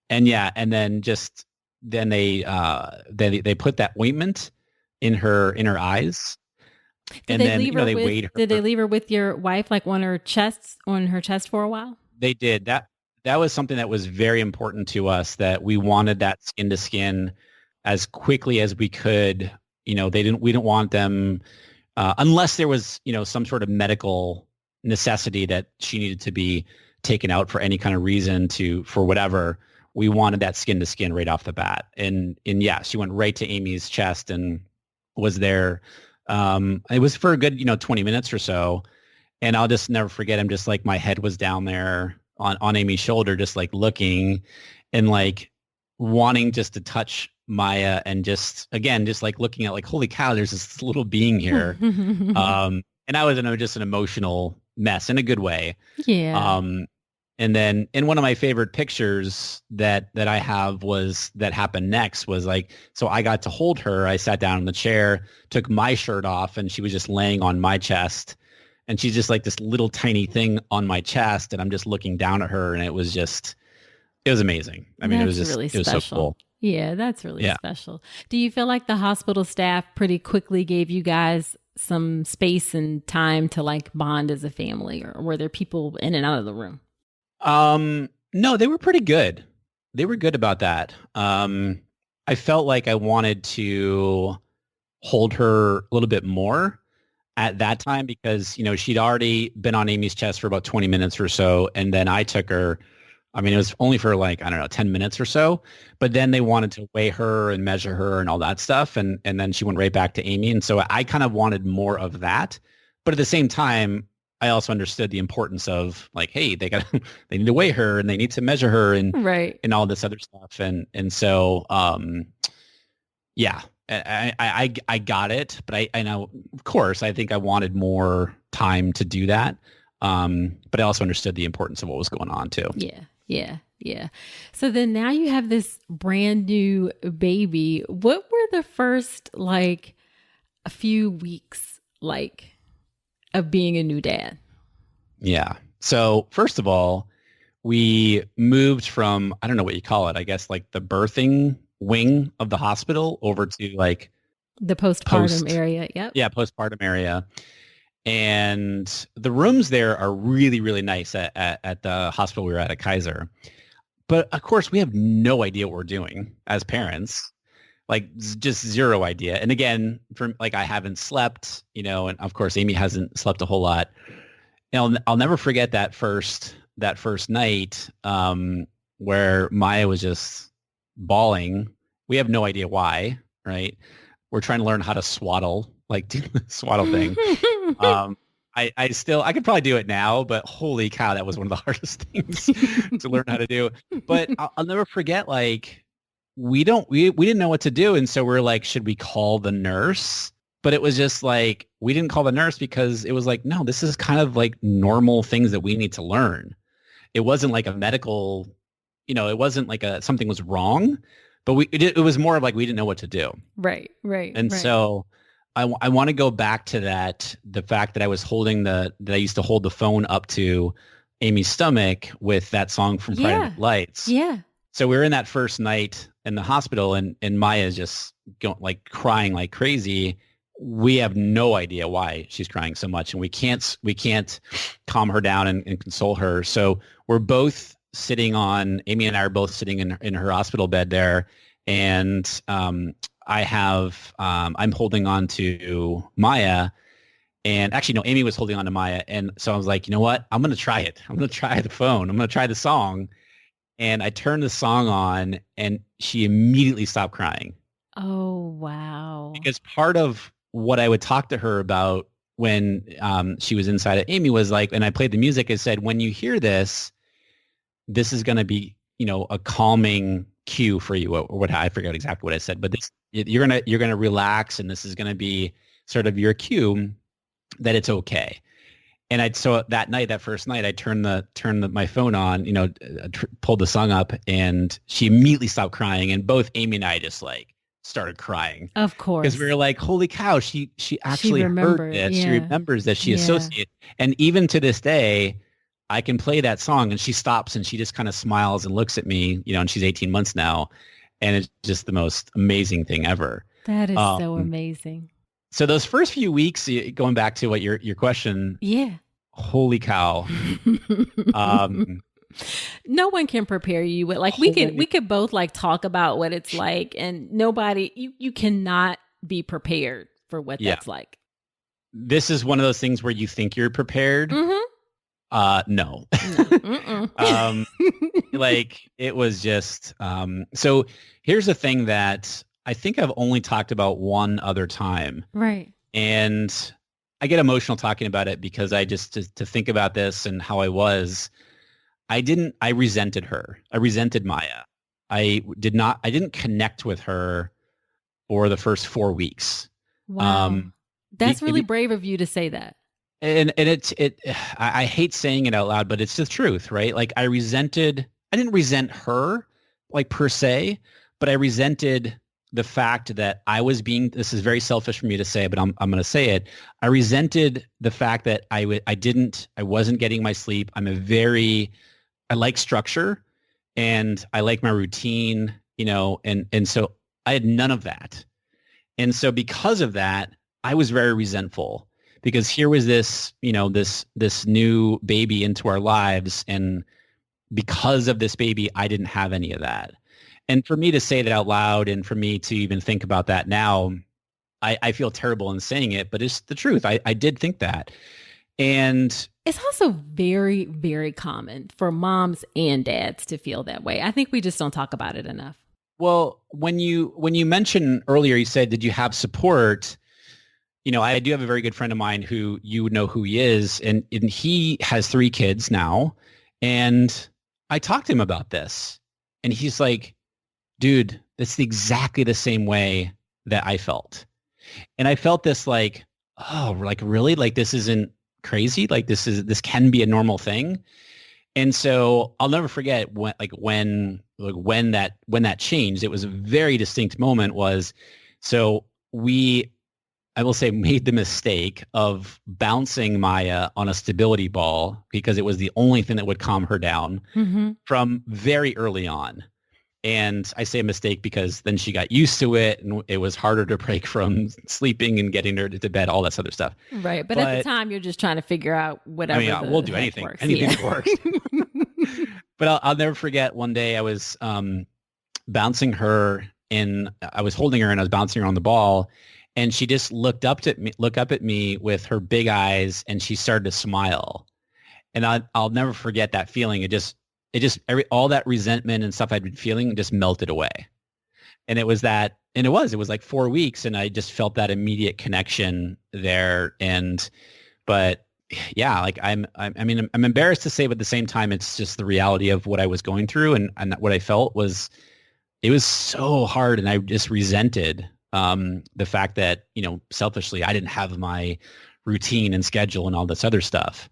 And yeah. And then they put that ointment in her eyes. Did they leave her with your wife, like on her chest for a while? They did. That was something that was very important to us, that we wanted that skin to skin as quickly as we could. We didn't want them unless there was, some sort of medical necessity that she needed to be taken out for any kind of reason for whatever. We wanted that skin to skin right off the bat. And yeah, she went right to Amy's chest and was there. It was for a good, 20 minutes or so. And I'll just never forget, I'm just like, my head was down there on Amy's shoulder, just like looking and like wanting just to touch Maya, and just like looking at like, holy cow, there's this little being here. And I was just an emotional mess in a good way. Yeah. And then in one of my favorite pictures that I have that happened next was like, so I got to hold her. I sat down in the chair, took my shirt off, and she was just laying on my chest. And she's just like this little tiny thing on my chest, and I'm just looking down at her, and it was amazing. I mean, it was so cool. Yeah, that's really special. Do you feel like the hospital staff pretty quickly gave you guys some space and time to like bond as a family, or were there people in and out of the room? No, they were pretty good. They were good about that. I felt like I wanted to hold her a little bit more at that time because, she'd already been on Amy's chest for about 20 minutes or so. And then I took her, it was only for like, 10 minutes or so, but then they wanted to weigh her and measure her and all that stuff. And then she went right back to Amy. And so I kind of wanted more of that. But at the same time, I also understood the importance of like, hey, they need to weigh her and they need to measure her and right. and all this other stuff. And so, yeah, I got it, but I know, of course, I think I wanted more time to do that. But I also understood the importance of what was going on too. Yeah. So then now you have this brand new baby. What were the first like a few weeks like of being a new dad? Yeah. So first of all, we moved from, I don't know what you call it, I guess like the birthing wing of the hospital over to like The postpartum area. Yep. yeah, postpartum area. And the rooms there are really, really nice at the hospital we were at Kaiser. But of course, we have no idea what we're doing as parents, like just zero idea. And again, from like I haven't slept, and of course, Amy hasn't slept a whole lot. And I'll never forget that first night where Maya was just bawling. We have no idea why, right? We're trying to learn how to swaddle, like do the swaddle thing. I could probably do it now, but holy cow, that was one of the hardest things to learn how to do. But I'll never forget, like, we didn't know what to do. And so we're like, should we call the nurse? But it was just like, we didn't call the nurse because it was like, no, this is kind of like normal things that we need to learn. It wasn't like a medical, it wasn't like something was wrong, but it was more of like, we didn't know what to do. Right. And so I want to go back to that, the fact that I was that I used to hold the phone up to Amy's stomach with that song from Friday Night Lights. Yeah. So we were in that first night in the hospital and Maya's just going like crying like crazy. We have no idea why she's crying so much, and we can't calm her down and console her. So we're both Amy and I are both sitting in her hospital bed there, and I'm holding on to Maya, and actually no, Amy was holding on to Maya, and so I was like, you know what? I'm gonna try it. I'm gonna try the phone. I'm gonna try the song, and I turned the song on, and she immediately stopped crying. Oh wow! Because part of what I would talk to her about when she was inside of Amy was like, and I played the music, I said, when you hear this is going to be, a calming cue for you, or what, I forget exactly what I said, but you're going to relax, and this is going to be sort of your cue that it's okay. And so that night, that first night, I turned my phone on, pulled the song up, and she immediately stopped crying, and both Amy and I just like started crying. Of course. Because we were like, holy cow, she actually heard this. Yeah. She remembers that she associates. And even to this day, I can play that song and she stops and she just kind of smiles and looks at me, and she's 18 months now. And it's just the most amazing thing ever. That is so amazing. So those first few weeks, going back to what your question. Yeah. Holy cow. No one can prepare you with like we could both like talk about what it's like, and nobody you cannot be prepared for what that's like. This is one of those things where you think you're prepared. Mm-hmm. No. Like it was just so here's the thing that I think I've only talked about one other time. Right. And I get emotional talking about it because I just to think about this and how I resented her. I resented Maya. I didn't connect with her for the first 4 weeks. Wow. That's really brave of you to say that. And I hate saying it out loud, but it's the truth, right? Like I didn't resent her like per se, but I resented the fact that this is very selfish for me to say, but I'm going to say it. I resented the fact that I wasn't getting my sleep. I like structure and I like my routine, and so I had none of that. And so because of that, I was very resentful because here was this, this new baby into our lives. And because of this baby, I didn't have any of that. And for me to say that out loud and for me to even think about that now, I feel terrible in saying it, but it's the truth. I did think that. And it's also very, very common for moms and dads to feel that way. I think we just don't talk about it enough. Well, when you mentioned earlier, you said, did you have support? I do have a very good friend of mine who you would know who he is, and he has 3 kids now. And I talked to him about this, and he's like, dude, that's exactly the same way that I felt. And I felt this like, oh, like really? Like this isn't crazy? Like this can be a normal thing. And so I'll never forget when that changed. It was a very distinct moment. So we I will say, made the mistake of bouncing Maya on a stability ball because it was the only thing that would calm her down Mm-hmm. from very early on. And I say a mistake because then she got used to it and it was harder to break from sleeping and getting her to bed, all that other stuff. Right. But at the But time, you're just trying to figure out I mean, whatever we'll the do heck anything, works. anything Yeah. that works. But I'll never forget one day I was bouncing her I was holding her and I was bouncing her on the ball. And she just looked up at me with her big eyes and she started to smile. And I'll never forget that feeling. All that resentment and stuff I'd been feeling just melted away. And it was like 4 weeks and I just felt that immediate connection there. But yeah, like I mean, I'm embarrassed to say, but at the same time, it's just the reality of what I was going through and what I felt was, it was so hard. And I just resented the fact that, selfishly, I didn't have my routine and schedule and all this other stuff.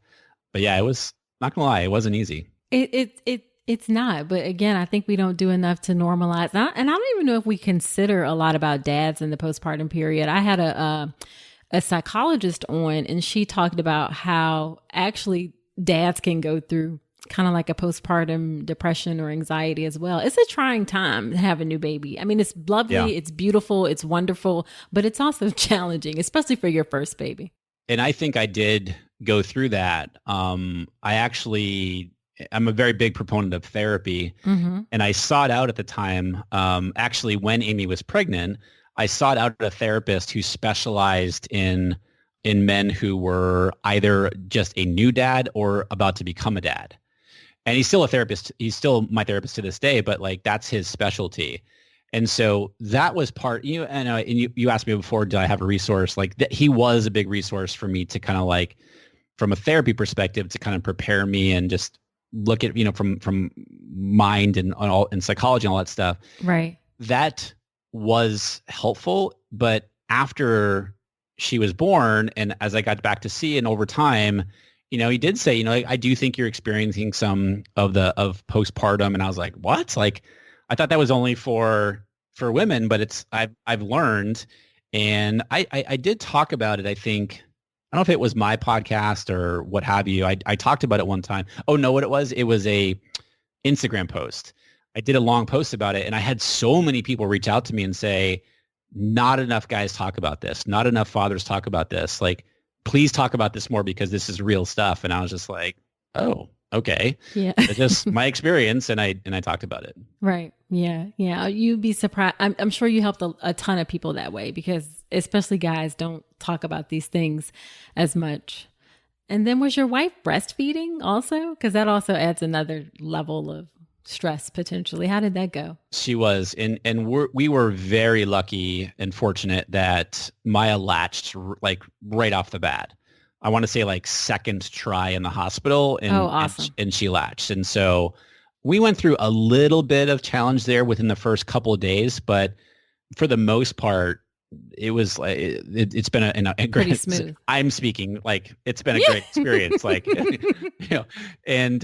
But yeah, it was, not gonna lie, it wasn't easy. It's not. But again, I think we don't do enough to normalize. And I don't even know if we consider a lot about dads in the postpartum period. I had a psychologist on, and she talked about how actually dads can go through kind of like a postpartum depression or anxiety as well. It's a trying time to have a new baby. I mean, it's lovely, Yeah. it's beautiful, it's wonderful, but it's also challenging, especially for your first baby. And I think I did go through that. I'm a very big proponent of therapy, Mm-hmm. and I sought out at the time, actually when Amy was pregnant, I sought out a therapist who specialized in men who were either just a new dad or about to become a dad. And he's still a therapist. He's still my therapist to this day, but like that's his specialty. And so that was part, and you asked me before, did I have a resource? Like he was a big resource for me to kind of like, from a therapy perspective, to kind of prepare me and just look at, from mind and psychology and all that stuff. Right. That was helpful. But after she was born and as I got back to see and over time, he did say, I do think you're experiencing some of postpartum. And I was like, what? Like, I thought that was only for women, but I've learned. And I did talk about it. I think, I don't know if it was my podcast or what have you. I talked about it one time. Oh no, what it was a Instagram post. I did a long post about it and I had so many people reach out to me and say, not enough guys talk about this. Not enough fathers talk about this. Like, please talk about this more because this is real stuff. And I was just like, oh, okay. Yeah. It's just my experience. And I talked about it. Right. Yeah. Yeah. You'd be surprised. I'm sure you helped a ton of people that way because especially guys don't talk about these things as much. And then was your wife breastfeeding also? Because that also adds another level of stress potentially. How did that go? She was, and we were very lucky and fortunate that Maya latched like right off the bat. I want to say like second try in the hospital, and, awesome. and she latched. And so we went through a little bit of challenge there within the first couple of days, but for the most part, it was like it's been a pretty smooth. I'm speaking like it's been a great experience, like and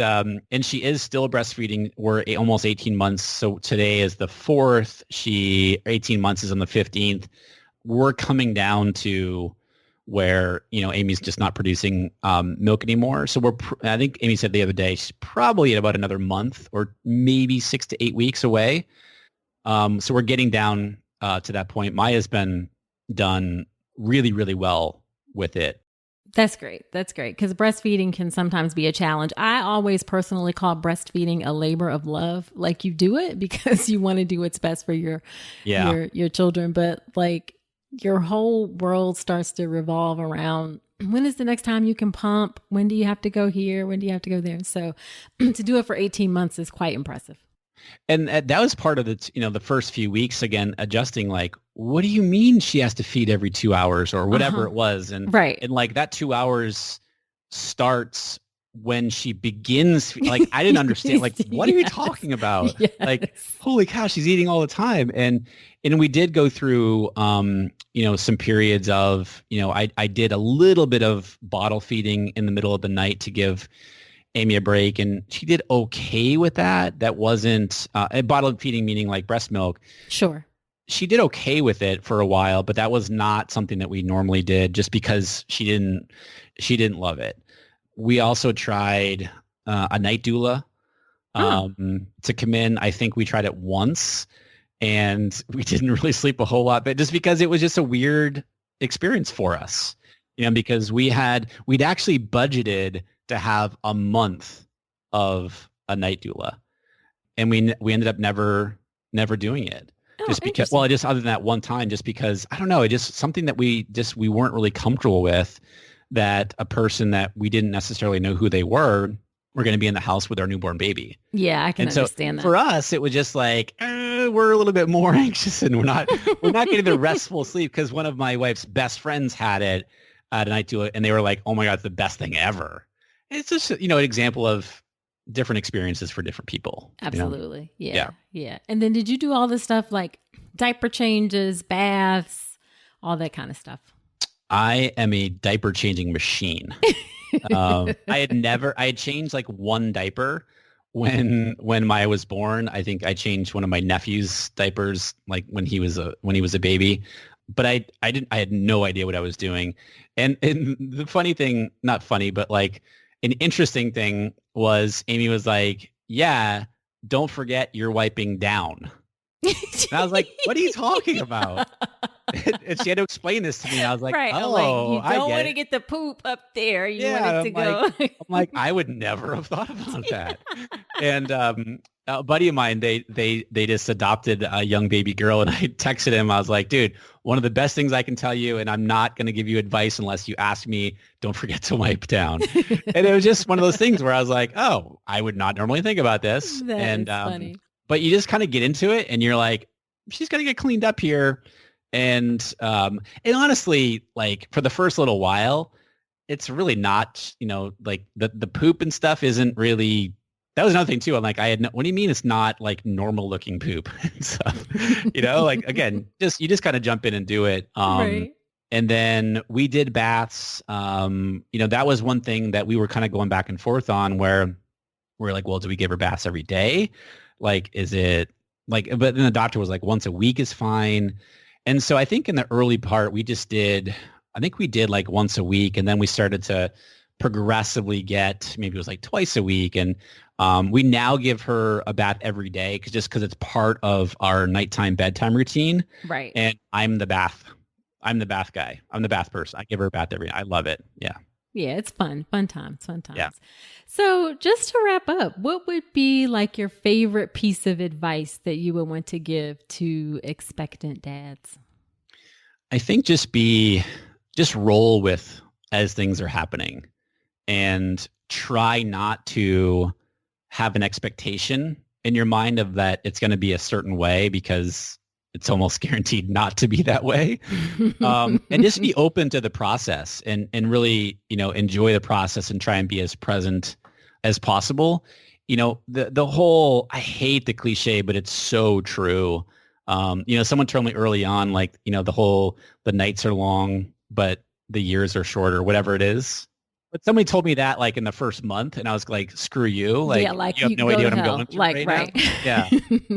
she is still breastfeeding. We're almost 18 months, so today is the 4th. 18 months is on the 15th. We're coming down to where Amy's just not producing milk anymore. So I think Amy said the other day she's probably at about another month or maybe 6 to 8 weeks away. So we're getting down to that point. Maya's been done really, really well with it. That's great. That's great. Because breastfeeding can sometimes be a challenge. I always personally call breastfeeding a labor of love. Like you do it because you want to do what's best for your children. But like your whole world starts to revolve around when is the next time you can pump? When do you have to go here? When do you have to go there? So to do it for 18 months is quite impressive. And that was part of the first few weeks, again, adjusting like, what do you mean she has to feed every 2 hours or whatever it was? And right. And like that 2 hours starts when she begins. Like, I didn't understand, like, what are you talking about? Yes. Like, holy cow, she's eating all the time. And we did go through, some periods of, I did a little bit of bottle feeding in the middle of the night to give Amy a break, and she did okay with that. That wasn't bottle feeding, meaning like breast milk. Sure. she did okay with it for a while, but that was not something that we normally did just because she didn't love it. We also tried a night doula Huh. to come in. I think we tried it once and we didn't really sleep a whole lot, but just because it was just a weird experience for us, because we'd actually budgeted to have a month of a night doula, and we ended up never doing it. Oh, Just because, interesting. just other than that one time, just because, I don't know, it just something that we weren't really comfortable with, that a person that we didn't necessarily know who they were going to be in the house with our newborn baby. Yeah, I can And so understand that. for us, it was just like, we're a little bit more anxious, and we're not getting the restful sleep, because one of my wife's best friends had it at a night doula, and they were like, oh my God, it's the best thing ever. It's just, an example of different experiences for different people. Absolutely. Yeah. Yeah. Yeah. And then did you do all the stuff like diaper changes, baths, all that kind of stuff? I am a diaper changing machine. I had changed like one diaper when Maya was born. I think I changed one of my nephew's diapers like when he was a baby, but I had no idea what I was doing. And the funny thing, not funny, but like an interesting thing was Amy was like, yeah, don't forget you're wiping down. And I was like, what are you talking about? And she had to explain this to me. And I was like, Right. oh, Like you I don't get want to it. get the poop up there. You Yeah, want it to go. I'm like, I would never have thought about that. And a buddy of mine, they just adopted a young baby girl, and I texted him. I was like, dude, one of the best things I can tell you, and I'm not going to give you advice unless you ask me, don't forget to wipe down. And it was just one of those things where I was like, oh, I would not normally think about this. That And is funny. but you just kind of get into it, and you're like, she's going to get cleaned up here. And honestly, like for the first little while, it's really not, like the poop and stuff isn't really, that was another thing too. I'm like, what do you mean it's not like normal looking poop? So, like, again, you just kind of jump in and do it. Right. And then we did baths. That was one thing that we were kind of going back and forth on, where we're like, well, do we give her baths every day? Like, is it like, but then the doctor was like, once a week is fine. And so I think in the early part, we did like once a week, and then we started to progressively get, maybe it was like twice a week. And we now give her a bath every day, because it's part of our nighttime bedtime routine. Right. And I'm the bath guy. I'm the bath person. I give her a bath every day. I love it. Yeah. Yeah, it's fun. Fun times. Yeah. So just to wrap up, what would be like your favorite piece of advice that you would want to give to expectant dads? I think just roll with as things are happening, and try not to have an expectation in your mind of that it's going to be a certain way, because it's almost guaranteed not to be that way. And just be open to the process, and really, enjoy the process, and try and be as present as possible. The whole, I hate the cliche, but it's so true. Someone told me early on, like, the nights are long, but the years are shorter, whatever it is. But somebody told me that like in the first month, and I was like, screw you. Like, yeah, like you have no idea what I'm going through like, right now. Yeah.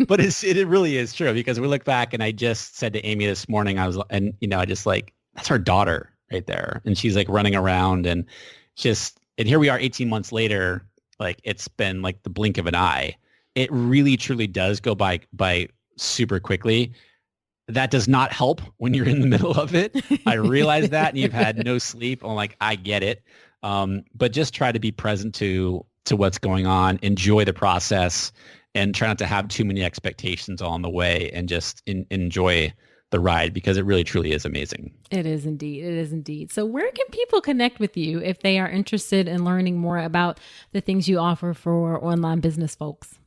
But it really is true, because we look back, and I just said to Amy this morning, I just like, that's our daughter right there. And she's like running around, and here we are 18 months later, like it's been like the blink of an eye. It really truly does go by super quickly. That does not help when you're in the middle of it. I realize that, and you've had no sleep. I'm like, I get it. But just try to be present to what's going on, enjoy the process, and try not to have too many expectations along the way, and just enjoy the ride, because it really truly is amazing. It is indeed. It is indeed. So where can people connect with you if they are interested in learning more about the things you offer for online business folks?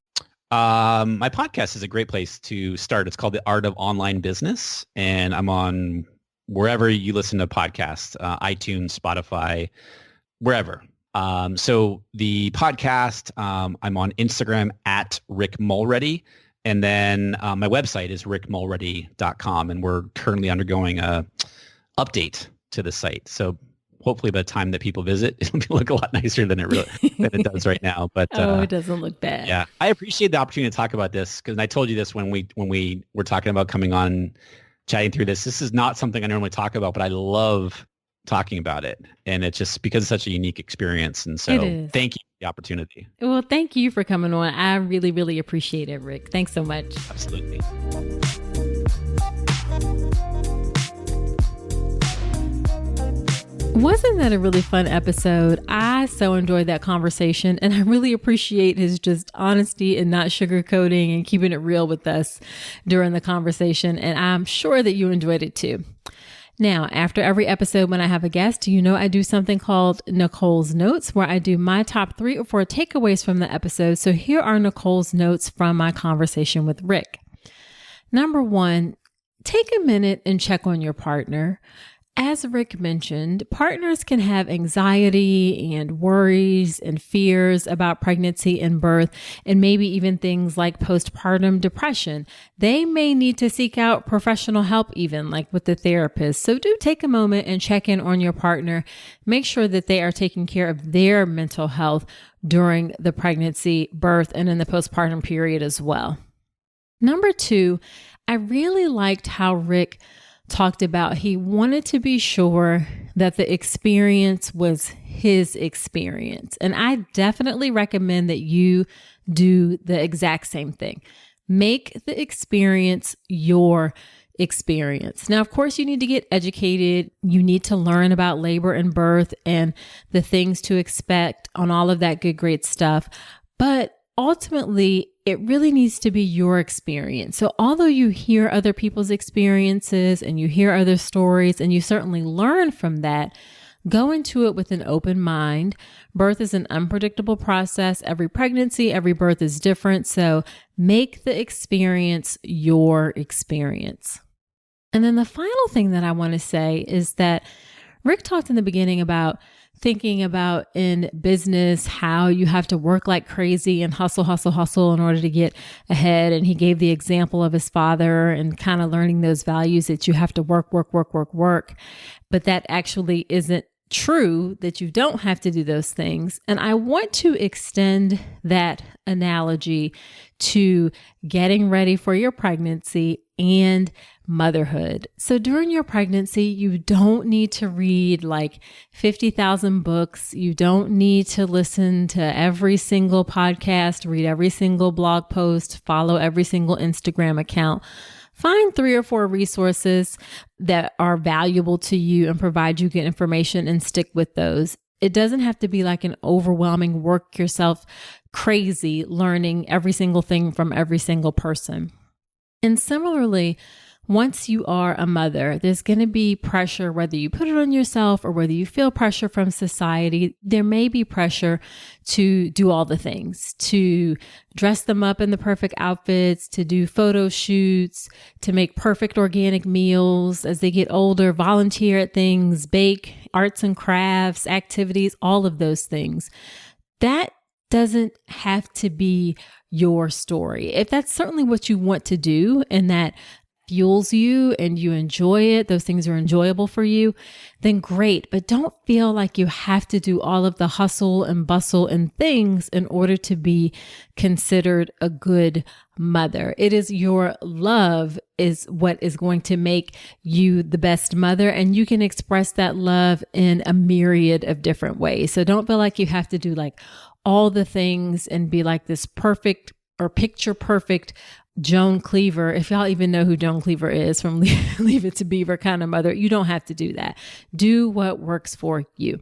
My podcast is a great place to start. It's called The Art of Online Business, and I'm on wherever you listen to podcasts, iTunes, Spotify, wherever. So the podcast, I'm on Instagram at Rick Mulready. And then my website is rickmulready.com. And we're currently undergoing a update to the site. So hopefully by the time that people visit, it'll look a lot nicer than it does right now. But it doesn't look bad. Yeah, I appreciate the opportunity to talk about this because I told you this when we were talking about coming on, chatting through this. This is not something I normally talk about, but I love talking about it, and it's just because it's such a unique experience. And so, thank you for the opportunity. Well, thank you for coming on. I really, really appreciate it, Rick. Thanks so much. Absolutely. Wasn't that a really fun episode? I so enjoyed that conversation, and I really appreciate his just honesty and not sugarcoating and keeping it real with us during the conversation. And I'm sure that you enjoyed it too. Now, after every episode, when I have a guest, I do something called Nicole's Notes, where I do my top 3 or 4 takeaways from the episode. So here are Nicole's notes from my conversation with Rick. Number 1, take a minute and check on your partner. As Rick mentioned, partners can have anxiety and worries and fears about pregnancy and birth, and maybe even things like postpartum depression. They may need to seek out professional help, even like with the therapist. So do take a moment and check in on your partner. Make sure that they are taking care of their mental health during the pregnancy, birth, and in the postpartum period as well. Number 2, I really liked how Rick talked about he wanted to be sure that the experience was his experience. And I definitely recommend that you do the exact same thing. Make the experience your experience. Now, of course, you need to get educated. You need to learn about labor and birth and the things to expect on all of that good, great stuff. But ultimately, it really needs to be your experience. So although you hear other people's experiences and you hear other stories and you certainly learn from that, go into it with an open mind. Birth is an unpredictable process. Every pregnancy, every birth is different. So make the experience your experience. And then the final thing that I want to say is that Rick talked in the beginning about thinking about in business how you have to work like crazy and hustle in order to get ahead. And he gave the example of his father and kind of learning those values that you have to work. But that actually isn't true, that you don't have to do those things. And I want to extend that analogy to getting ready for your pregnancy and motherhood. So during your pregnancy, you don't need to read like 50,000 books. You don't need to listen to every single podcast, read every single blog post, follow every single Instagram account. Find 3 or 4 resources that are valuable to you and provide you good information and stick with those. It doesn't have to be like an overwhelming work yourself crazy learning every single thing from every single person. And similarly, once you are a mother, there's going to be pressure, whether you put it on yourself or whether you feel pressure from society. There may be pressure to do all the things, to dress them up in the perfect outfits, to do photo shoots, to make perfect organic meals as they get older, volunteer at things, bake, arts and crafts, activities, all of those things. That doesn't have to be your story. If that's certainly what you want to do and that fuels you and you enjoy it, those things are enjoyable for you, then great. But don't feel like you have to do all of the hustle and bustle and things in order to be considered a good mother. It is your love is what is going to make you the best mother, and you can express that love in a myriad of different ways. So don't feel like you have to do like all the things and be like this perfect or picture perfect Joan Cleaver. If y'all even know who Joan Cleaver is from Leave It to Beaver kind of mother, you don't have to do that. Do what works for you.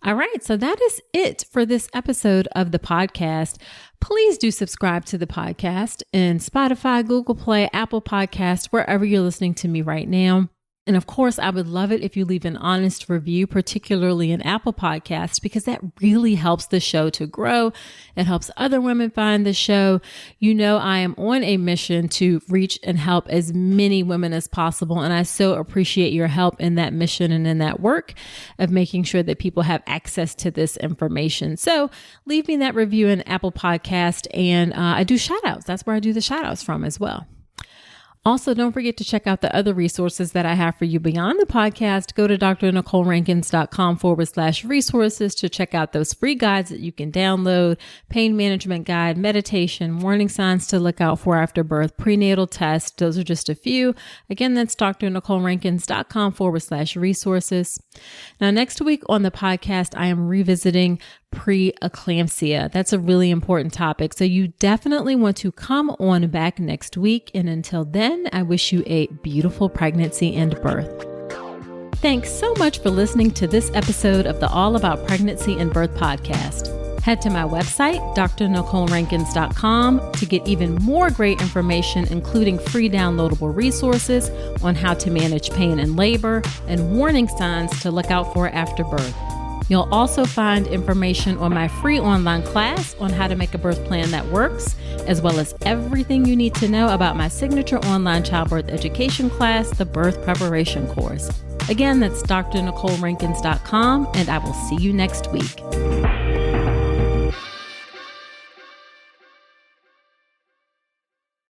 All right. So that is it for this episode of the podcast. Please do subscribe to the podcast in Spotify, Google Play, Apple Podcasts, wherever you're listening to me right now. And of course, I would love it if you leave an honest review, particularly in Apple Podcasts, because that really helps the show to grow. It helps other women find the show. You know, I am on a mission to reach and help as many women as possible. And I so appreciate your help in that mission and in that work of making sure that people have access to this information. So leave me that review in Apple Podcast, and I do shout outs. That's where I do the shout outs from as well. Also, don't forget to check out the other resources that I have for you beyond the podcast. Go to drnicolerankins.com/resources to check out those free guides that you can download: pain management guide, meditation, warning signs to look out for after birth, prenatal test. Those are just a few. Again, that's drnicolerankins.com/resources. Now, next week on the podcast, I am revisiting preeclampsia. That's a really important topic. So you definitely want to come on back next week. And until then, I wish you a beautiful pregnancy and birth. Thanks so much for listening to this episode of the All About Pregnancy and Birth podcast. Head to my website, drnicolerankins.com, to get even more great information, including free downloadable resources on how to manage pain and labor and warning signs to look out for after birth. You'll also find information on my free online class on how to make a birth plan that works, as well as everything you need to know about my signature online childbirth education class, the Birth Preparation Course. Again, that's drnicolerankins.com, and I will see you next week.